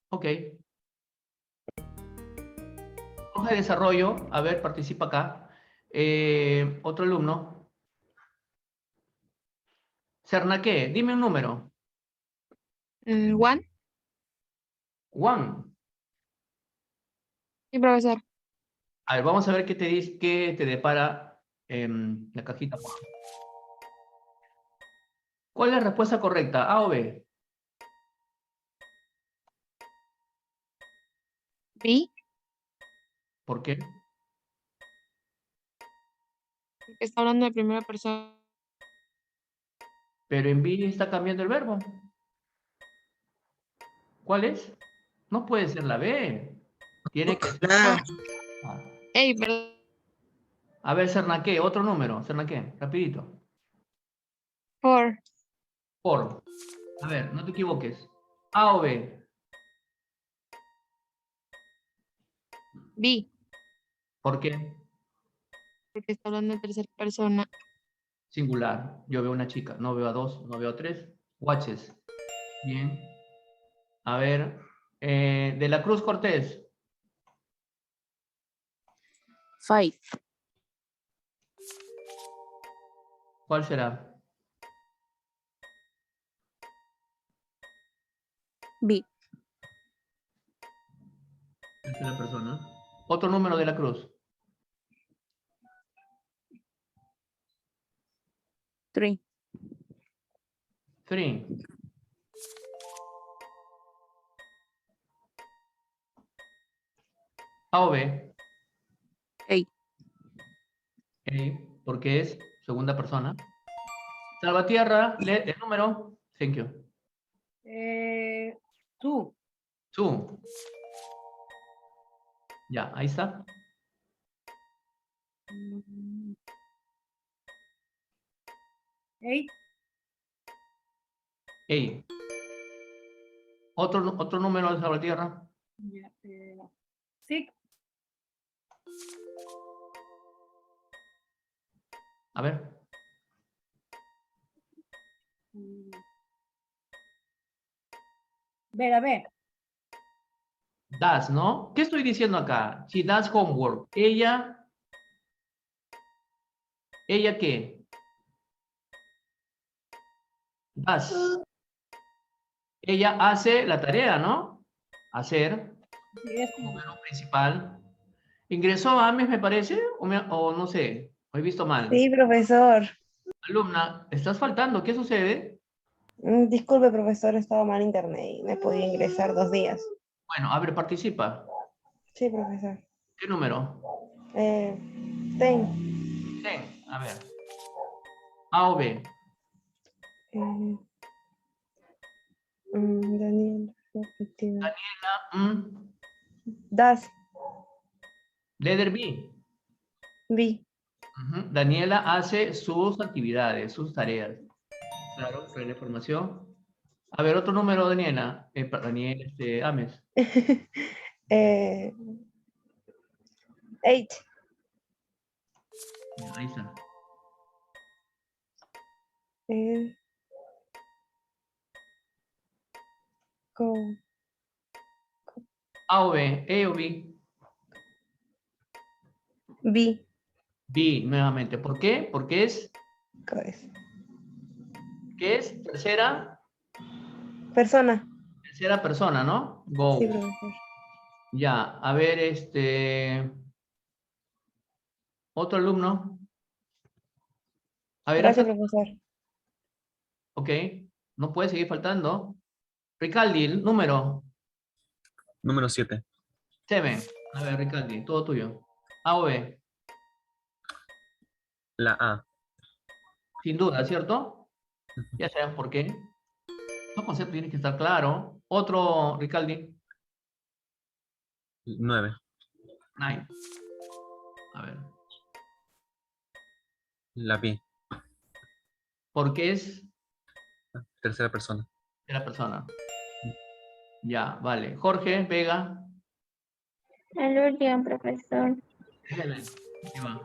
Speaker 1: Ok. Hoja de desarrollo. A ver, participa acá. Otro alumno. Cernaqué, dime un número.
Speaker 6: One.
Speaker 1: One.
Speaker 6: Sí, profesor.
Speaker 1: A ver, vamos a ver qué te dice, qué te depara la cajita. ¿Cuál es la respuesta correcta? ¿A o B?
Speaker 6: B.
Speaker 1: ¿Por qué?
Speaker 6: Porque está hablando de primera persona.
Speaker 1: Pero en B está cambiando el verbo. ¿Cuál es? No puede ser la B. Tiene que ser la A.
Speaker 6: Ey, perdón.
Speaker 1: A ver, Cernaqué, otro número. Cernaqué, rapidito.
Speaker 6: Four.
Speaker 1: Por. A ver, no te equivoques. ¿A o B?
Speaker 6: B.
Speaker 1: ¿Por qué?
Speaker 6: Porque está hablando de tercera persona.
Speaker 1: Singular. Yo veo una chica. No veo a dos, no veo a tres. Watches. Bien. A ver. De la Cruz Cortés.
Speaker 3: Five.
Speaker 1: ¿Cuál será?
Speaker 3: B.
Speaker 1: Tercera persona. Otro número de la Cruz.
Speaker 3: 3.
Speaker 1: 3. A o B.
Speaker 3: A.
Speaker 1: Porque es segunda persona. Salvatierra, lee el número. Thank you.
Speaker 15: Two.
Speaker 1: 2. Ya, ahí está.
Speaker 15: Eight.
Speaker 1: Otro número de Salvatierra.
Speaker 15: Six.
Speaker 1: A ver.
Speaker 15: Ver, a ver.
Speaker 1: Does, ¿no? ¿Qué estoy diciendo acá? She does homework. ¿Ella qué? Does. Ella hace la tarea, ¿no? Hacer. Número principal. ¿Ingresó Ames, me parece? O no sé, ¿o he visto mal?
Speaker 16: Sí, profesor.
Speaker 1: Alumna, estás faltando. ¿Qué sucede?
Speaker 16: Disculpe, profesor, estaba mal internet y me podía ingresar 2 días.
Speaker 1: Bueno, a ver, participa.
Speaker 16: Sí, profesor.
Speaker 1: ¿Qué número?
Speaker 16: 10.
Speaker 1: 10. A ver. A o B.
Speaker 16: Daniel.
Speaker 1: Daniela.
Speaker 16: Das.
Speaker 1: Letter B.
Speaker 16: B.
Speaker 1: Daniela hace sus actividades, sus tareas. Claro, trae la información. A ver, otro número, Daniela. Daniel, Ames.
Speaker 16: 8.
Speaker 1: Ahí está.
Speaker 16: Go.
Speaker 1: A o B, E o B.
Speaker 16: B.
Speaker 1: B, nuevamente. ¿Por qué? Porque es... ¿Qué es? Tercera persona, ¿no? Go.
Speaker 16: Sí, profesor.
Speaker 1: Ya, a ver, otro alumno. A ver,
Speaker 16: Gracias, profesor.
Speaker 1: Ok, no puede seguir faltando. Ricaldi, el número.
Speaker 14: Número 7.
Speaker 1: 7. A ver, Ricaldi, todo tuyo. A o B.
Speaker 14: La A.
Speaker 1: Sin duda, ¿cierto? Ya saben por qué. Los conceptos tienen que estar claros. Otro, Ricaldi.
Speaker 14: 9.
Speaker 1: 9. A ver.
Speaker 14: La B.
Speaker 1: ¿Por qué es
Speaker 14: Tercera persona.
Speaker 1: tercera persona? Ya, vale. Jorge, Vega.
Speaker 2: El último, profesor.
Speaker 1: Helen, ahí va.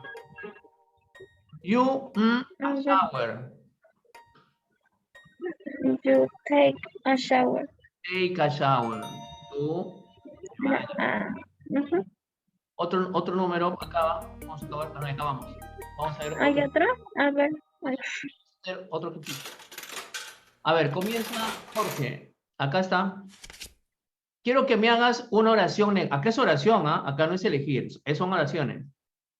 Speaker 1: You a shower.
Speaker 2: You take a shower.
Speaker 1: Take a shower. Tú. Otro número, acaba. Vamos a acabar, no, acabamos. Vamos a ver
Speaker 2: ¿Hay otro? A ver.
Speaker 1: otro. A ver, comienza Jorge. Acá está. Quiero que me hagas una oración. Acá es oración, ¿ah? Acá no es elegir, son oraciones.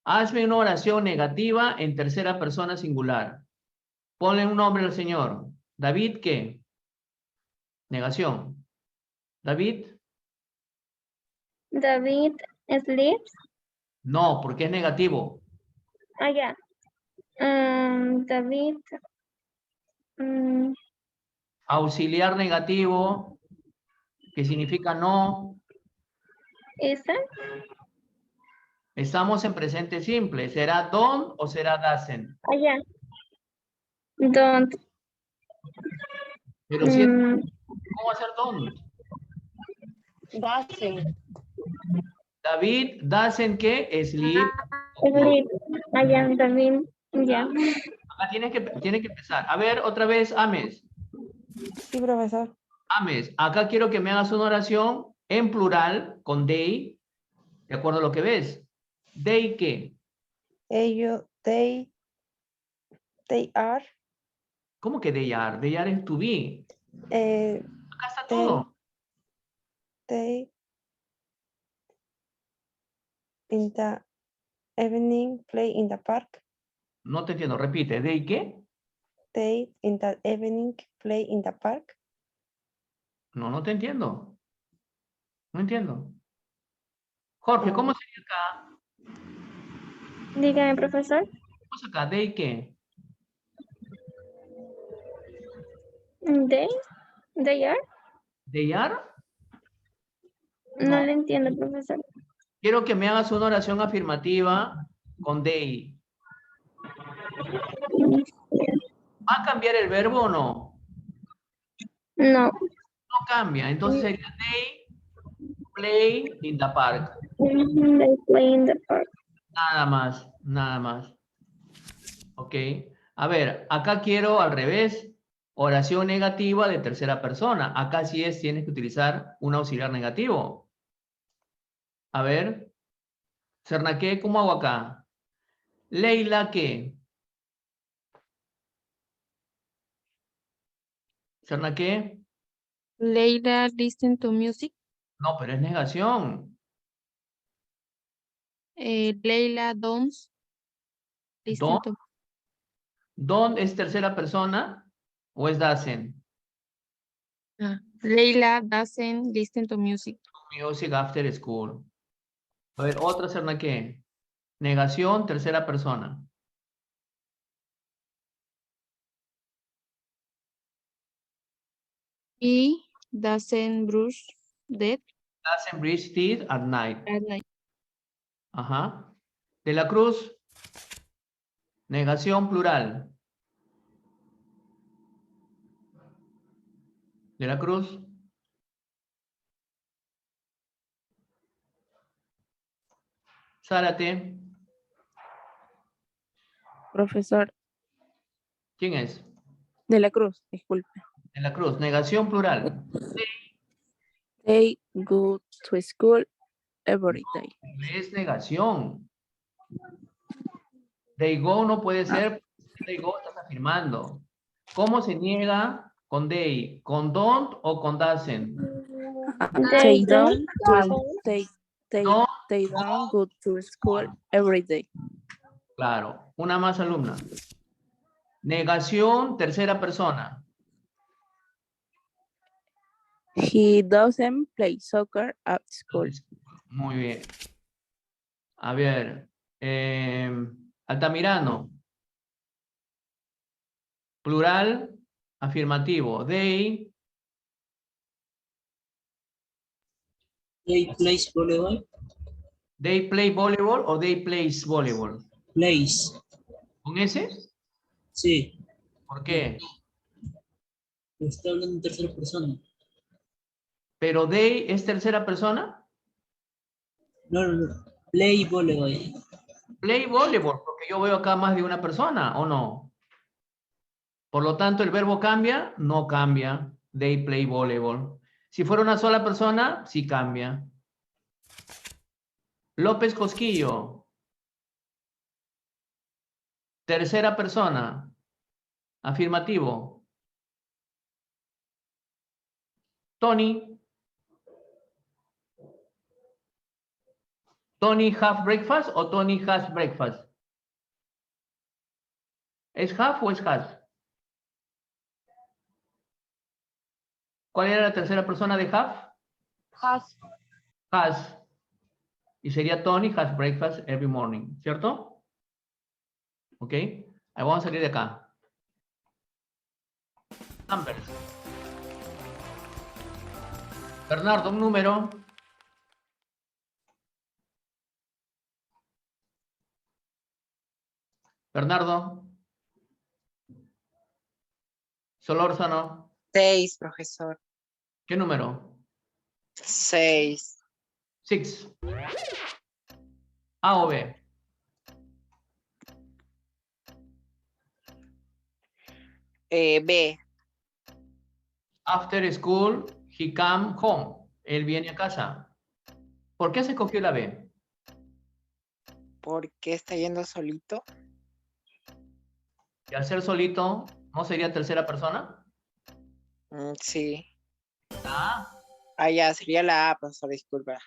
Speaker 1: Hazme una oración negativa en tercera persona singular. Ponle un nombre al señor. David, ¿qué? Negación. David.
Speaker 2: David sleeps.
Speaker 1: No, porque es negativo.
Speaker 2: Ya. David.
Speaker 1: Auxiliar negativo, que significa no.
Speaker 2: ¿Esa?
Speaker 1: Estamos en presente simple. ¿Será don't o será doesn't?
Speaker 2: Ya. Don't.
Speaker 1: Pero si ¿cómo va a ser don't?
Speaker 6: Doesn't.
Speaker 1: David doesn't ¿qué? Sleep.
Speaker 2: Sleep. Ya, David. Ya.
Speaker 1: Acá tiene que empezar. A ver, otra vez, Ames.
Speaker 16: Sí, profesor.
Speaker 1: Ames, acá quiero que me hagas una oración en plural con they, de acuerdo a lo que ves. ¿They qué?
Speaker 16: Ellos, they are.
Speaker 1: ¿Cómo que they are? They are es to be. Acá está todo.
Speaker 16: They in the evening play in the park.
Speaker 1: No te entiendo, repite. ¿They qué?
Speaker 16: They in the evening play in the park.
Speaker 1: No te entiendo. No entiendo. Jorge, ¿cómo sería acá?
Speaker 2: Dígame, profesor.
Speaker 1: ¿Cómo es acá? ¿They qué?
Speaker 2: They are.
Speaker 1: ¿They are?
Speaker 2: No le entiendo, profesor.
Speaker 1: Quiero que me hagas una oración afirmativa con they. ¿Va a cambiar el verbo o no?
Speaker 2: No.
Speaker 1: No cambia. Entonces sería they play in the park.
Speaker 2: They play in the park.
Speaker 1: Nada más, nada más. Ok. A ver, acá quiero al revés. Oración negativa de tercera persona. Acá sí tienes que utilizar un auxiliar negativo. A ver. Sernaque, ¿cómo hago acá? Leila, ¿qué? Sernaque.
Speaker 6: Leila listen to music.
Speaker 1: No, pero es negación.
Speaker 6: Leila don't listen
Speaker 1: Don't.
Speaker 6: to.
Speaker 1: Don't es tercera persona o es doesn't.
Speaker 6: Leila doesn't listen to music.
Speaker 1: Music after school. A ver, otra Sernaque. Negación, tercera persona.
Speaker 6: He doesn't brush teeth
Speaker 1: Doesn't brush teeth at night.
Speaker 6: at night.
Speaker 1: Ajá. De la Cruz. Negación plural. De la Cruz. Zárate.
Speaker 3: Profesor
Speaker 1: ¿Quién es?
Speaker 3: de la Cruz, disculpe.
Speaker 1: De la Cruz. Negación plural.
Speaker 3: They go to school every day.
Speaker 1: Es negación. They go no puede ser. They go estás afirmando. ¿Cómo se niega con they? ¿Con don't o con doesn't?
Speaker 3: They don't
Speaker 1: No.
Speaker 3: they don't go to school every day.
Speaker 1: Claro. Una más, alumna. Negación, tercera persona.
Speaker 3: He doesn't play soccer at school.
Speaker 1: Muy bien. A ver. Altamirano. Plural, afirmativo. They
Speaker 8: plays volleyball.
Speaker 1: They play volleyball o they plays volleyball.
Speaker 8: Plays.
Speaker 1: ¿Con ese?
Speaker 8: Sí.
Speaker 1: ¿Por qué?
Speaker 8: Está hablando en tercera persona.
Speaker 1: ¿Pero they es tercera persona?
Speaker 8: No. Play volleyball.
Speaker 1: Play volleyball, porque yo veo acá más de una persona, ¿o no? Por lo tanto, ¿el verbo cambia? No cambia. They play volleyball. Si fuera una sola persona, sí cambia. López Cosquillo. Tercera persona. Afirmativo. Tony. Tony have breakfast o Tony has breakfast? ¿Es have o es has? ¿Cuál era la tercera persona de have?
Speaker 6: Has.
Speaker 1: Has. Y sería Tony has breakfast every morning, ¿cierto? Ok. Ahí vamos a salir de acá. Numbers. Bernardo, un número. Bernardo. Solórzano.
Speaker 10: 6, profesor.
Speaker 1: ¿Qué número?
Speaker 10: 6.
Speaker 1: 6. A o B.
Speaker 10: B.
Speaker 1: After school, he come home. Él viene a casa. ¿Por qué se escogió la B?
Speaker 10: ¿Por qué está yendo solito?
Speaker 1: Y al ser solito, ¿no sería tercera persona?
Speaker 10: Sí.
Speaker 1: Ah.
Speaker 10: Ya, sería la A, profesor, disculpa.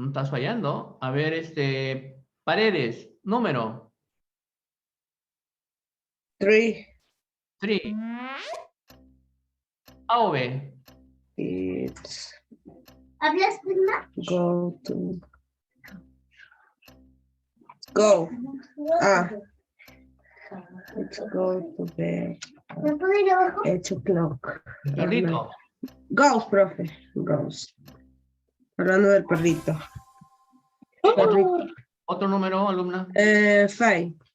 Speaker 1: Estás fallando. A ver, Paredes, número.
Speaker 5: 3.
Speaker 1: 3. A o B.
Speaker 5: It's
Speaker 2: ¿Hablas prima?
Speaker 5: go to. Go. Let's go to bed.
Speaker 2: ¿Me puedo ir abajo?
Speaker 5: 8 o'clock.
Speaker 1: El perrito.
Speaker 5: Goes, profe. Goes. Hablando del perrito.
Speaker 1: Otro número, alumna.
Speaker 5: 5.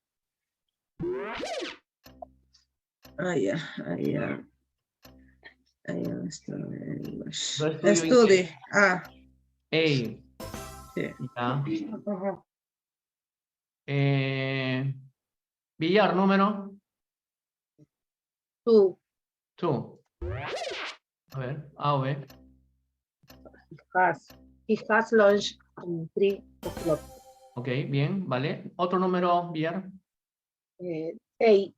Speaker 5: Ya. Study.
Speaker 1: Sí. Ya. Villar, número.
Speaker 13: 2.
Speaker 1: 2. A ver, A o B.
Speaker 13: He has lunch at 3 o'clock.
Speaker 1: Ok, bien, vale. Otro número, Villar.
Speaker 13: 8.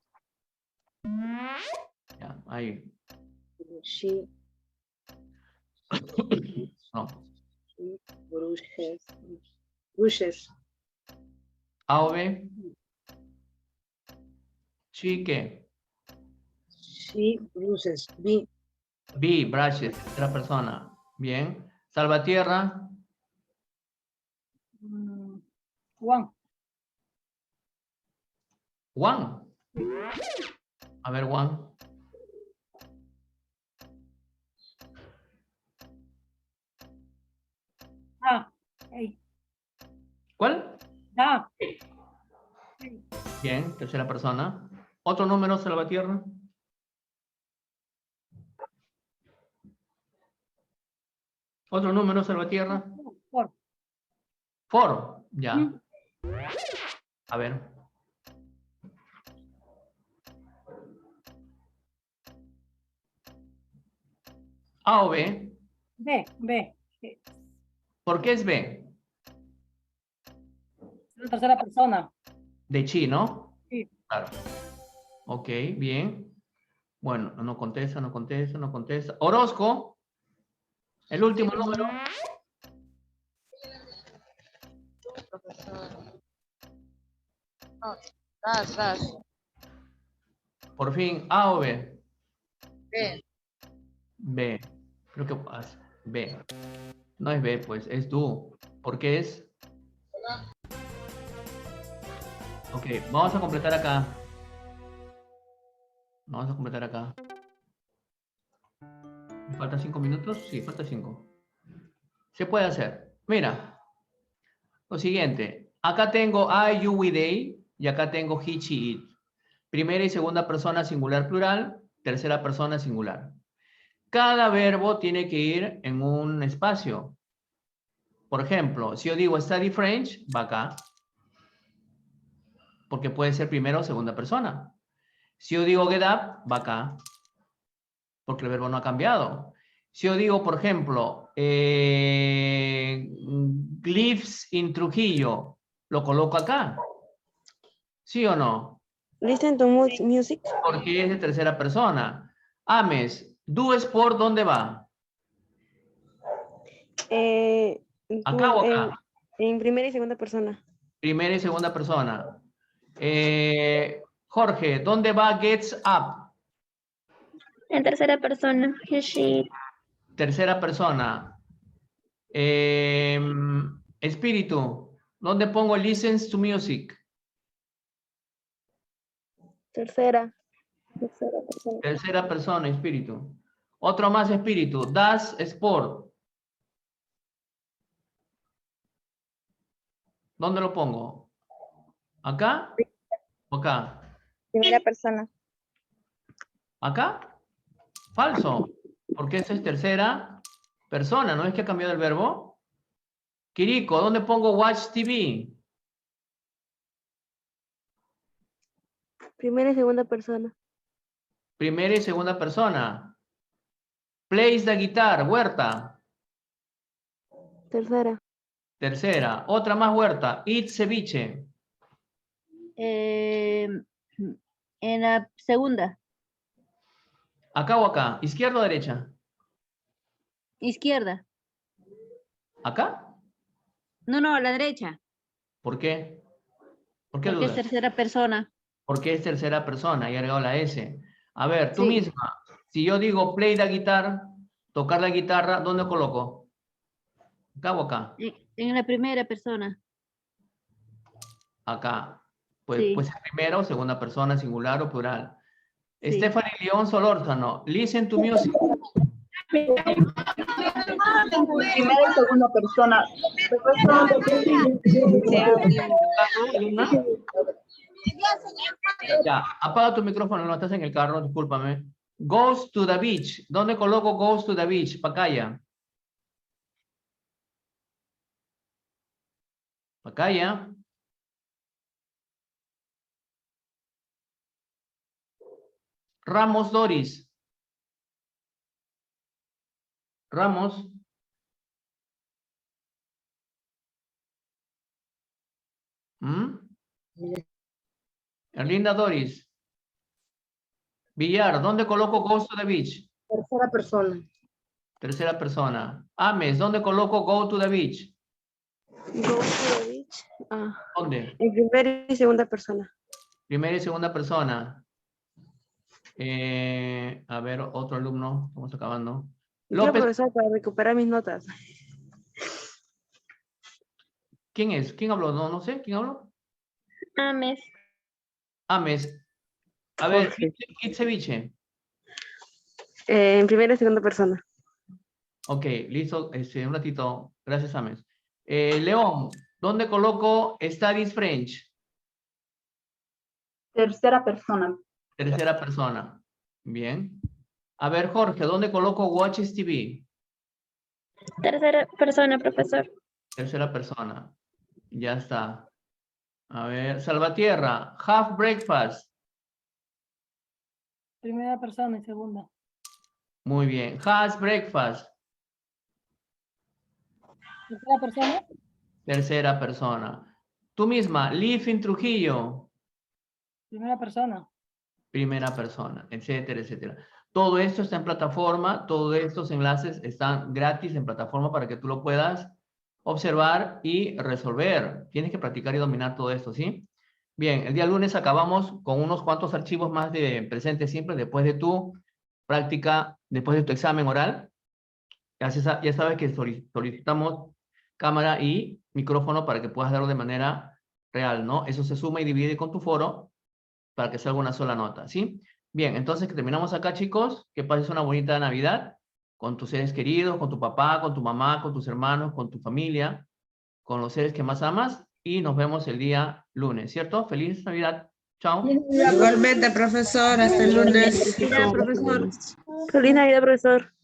Speaker 1: Ya, ahí.
Speaker 13: She
Speaker 1: No.
Speaker 13: brushes.
Speaker 1: A o B. Sí, ¿qué?
Speaker 13: She brushes. B.
Speaker 1: B, brushes, tercera persona. Bien. Salvatierra.
Speaker 15: 1.
Speaker 1: Juan. A ver, Juan.
Speaker 15: Ah. Hey.
Speaker 1: ¿Cuál?
Speaker 15: Ah.
Speaker 1: Bien, tercera persona. Otro número, Salvatierra. Otro número, Salvatierra.
Speaker 15: 4.
Speaker 1: 4. Ya. A ver. A o B.
Speaker 15: B. B.
Speaker 1: ¿Por qué es B?
Speaker 15: La tercera persona.
Speaker 1: De chi, ¿no?
Speaker 15: Sí.
Speaker 1: Claro. Ok, bien. Bueno, no contesta, no contesta, no contesta. Orozco. El último número.
Speaker 10: Das.
Speaker 1: Por fin, A o B.
Speaker 10: B.
Speaker 1: B. Creo que B. No es B, pues, es do. ¿Por qué es? Ok, vamos a completar acá. Vamos a completar acá. ¿Me faltan 5 minutos? Sí, falta 5. Se puede hacer. Mira. Lo siguiente. Acá tengo I, you, we, they. Y acá tengo he, she, it. Primera y segunda persona singular plural. Tercera persona singular. Cada verbo tiene que ir en un espacio. Por ejemplo, si yo digo study French, va acá. Porque puede ser primera o segunda persona. Si yo digo get up, va acá. Porque el verbo no ha cambiado. Si yo digo, por ejemplo, lives in Trujillo, lo coloco acá. ¿Sí o no?
Speaker 6: Listen to music.
Speaker 1: Porque es de tercera persona. Ames, do sport, ¿dónde va? ¿Acá o acá?
Speaker 6: En primera y segunda persona.
Speaker 1: Primera y segunda persona. Jorge, ¿dónde va gets up?
Speaker 2: En tercera persona. He, she.
Speaker 1: Tercera persona. Espíritu, ¿dónde pongo listens to music?
Speaker 2: Tercera. Tercera persona.
Speaker 1: Tercera persona, espíritu. Otro más, espíritu. Das sport. ¿Dónde lo pongo? ¿Acá? ¿O acá?
Speaker 2: Primera persona.
Speaker 1: ¿Acá? Falso. Porque esa es tercera persona. ¿No es que ha cambiado el verbo? Kiriko, ¿dónde pongo watch TV?
Speaker 6: Primera y segunda persona.
Speaker 1: Primera y segunda persona. Plays the guitar, Huerta.
Speaker 6: Tercera.
Speaker 1: Tercera. Otra más, Huerta. Eat ceviche.
Speaker 17: En la segunda.
Speaker 1: ¿Acá o acá? ¿Izquierda o derecha?
Speaker 17: Izquierda.
Speaker 1: ¿Acá?
Speaker 17: No, a la derecha.
Speaker 1: ¿Por qué? ¿Por qué
Speaker 17: Porque es
Speaker 1: dudas?
Speaker 17: tercera persona.
Speaker 1: Porque es tercera persona y ha agregado la S. A ver, tú
Speaker 17: Sí.
Speaker 1: misma. Si yo digo play the guitar, tocar la guitarra, ¿dónde coloco? ¿Acá o acá?
Speaker 17: En la primera persona.
Speaker 1: Acá. Pues,
Speaker 17: Sí.
Speaker 1: pues primera o segunda persona, singular o plural.
Speaker 17: Sí.
Speaker 1: Stephanie León Solórzano. Listen to music.
Speaker 13: Primera y segunda persona.
Speaker 1: Ya, apaga tu micrófono, no estás en el carro, discúlpame. Goes to the beach. ¿Dónde coloco goes to the beach? Pacaya. Pacaya. Ramos Doris. Ramos. Erlinda Doris. Villar, ¿dónde coloco Goes to the Beach?
Speaker 13: Tercera persona.
Speaker 1: Tercera persona. Ames, ¿dónde coloco Go to the Beach?
Speaker 6: Go to the beach.
Speaker 1: ¿Dónde?
Speaker 6: En primera y segunda persona.
Speaker 1: Primera y segunda persona. A ver, otro alumno. Estamos acabando.
Speaker 6: Quiero,
Speaker 1: López,
Speaker 6: profesor, para recuperar mis notas.
Speaker 1: ¿quién es? ¿Quién habló? No sé. ¿Quién habló?
Speaker 2: Ames.
Speaker 1: Ames. A ver,
Speaker 6: Jorge.
Speaker 1: ¿qué ceviche?
Speaker 6: En primera y segunda persona.
Speaker 1: Ok, listo. Un ratito. Gracias, Ames. León, ¿dónde coloco Studies French?
Speaker 15: Tercera persona.
Speaker 1: Tercera persona. Bien. A ver, Jorge, ¿dónde coloco Watches TV?
Speaker 2: Tercera persona, profesor.
Speaker 1: Tercera persona. Ya está. A ver, Salvatierra, Have Breakfast.
Speaker 15: Primera persona y segunda.
Speaker 1: Muy bien. Has Breakfast.
Speaker 15: Tercera persona.
Speaker 1: Tercera persona. Tú misma, Live in Trujillo.
Speaker 15: Primera persona.
Speaker 1: Primera persona, etcétera, etcétera. Todo esto está en plataforma, todos estos enlaces están gratis en plataforma para que tú lo puedas observar y resolver. Tienes que practicar y dominar todo esto, ¿sí? Bien, el día lunes acabamos con unos cuantos archivos más de presente simple después de tu práctica, después de tu examen oral. Ya sabes que solicitamos cámara y micrófono para que puedas darlo de manera real, ¿no? Eso se suma y divide con tu foro para que salga una sola nota, ¿sí? Bien, entonces que terminamos acá, chicos. Que pases una bonita Navidad con tus seres queridos, con tu papá, con tu mamá, con tus hermanos, con tu familia, con los seres que más amas. Y nos vemos el día lunes, ¿cierto? Feliz Navidad. Chao.
Speaker 5: Igualmente, profesor, hasta el lunes.
Speaker 6: Feliz Navidad, profesor. Feliz Navidad, profesor.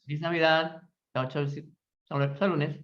Speaker 1: Feliz Navidad. Chao, chao. Hasta el lunes.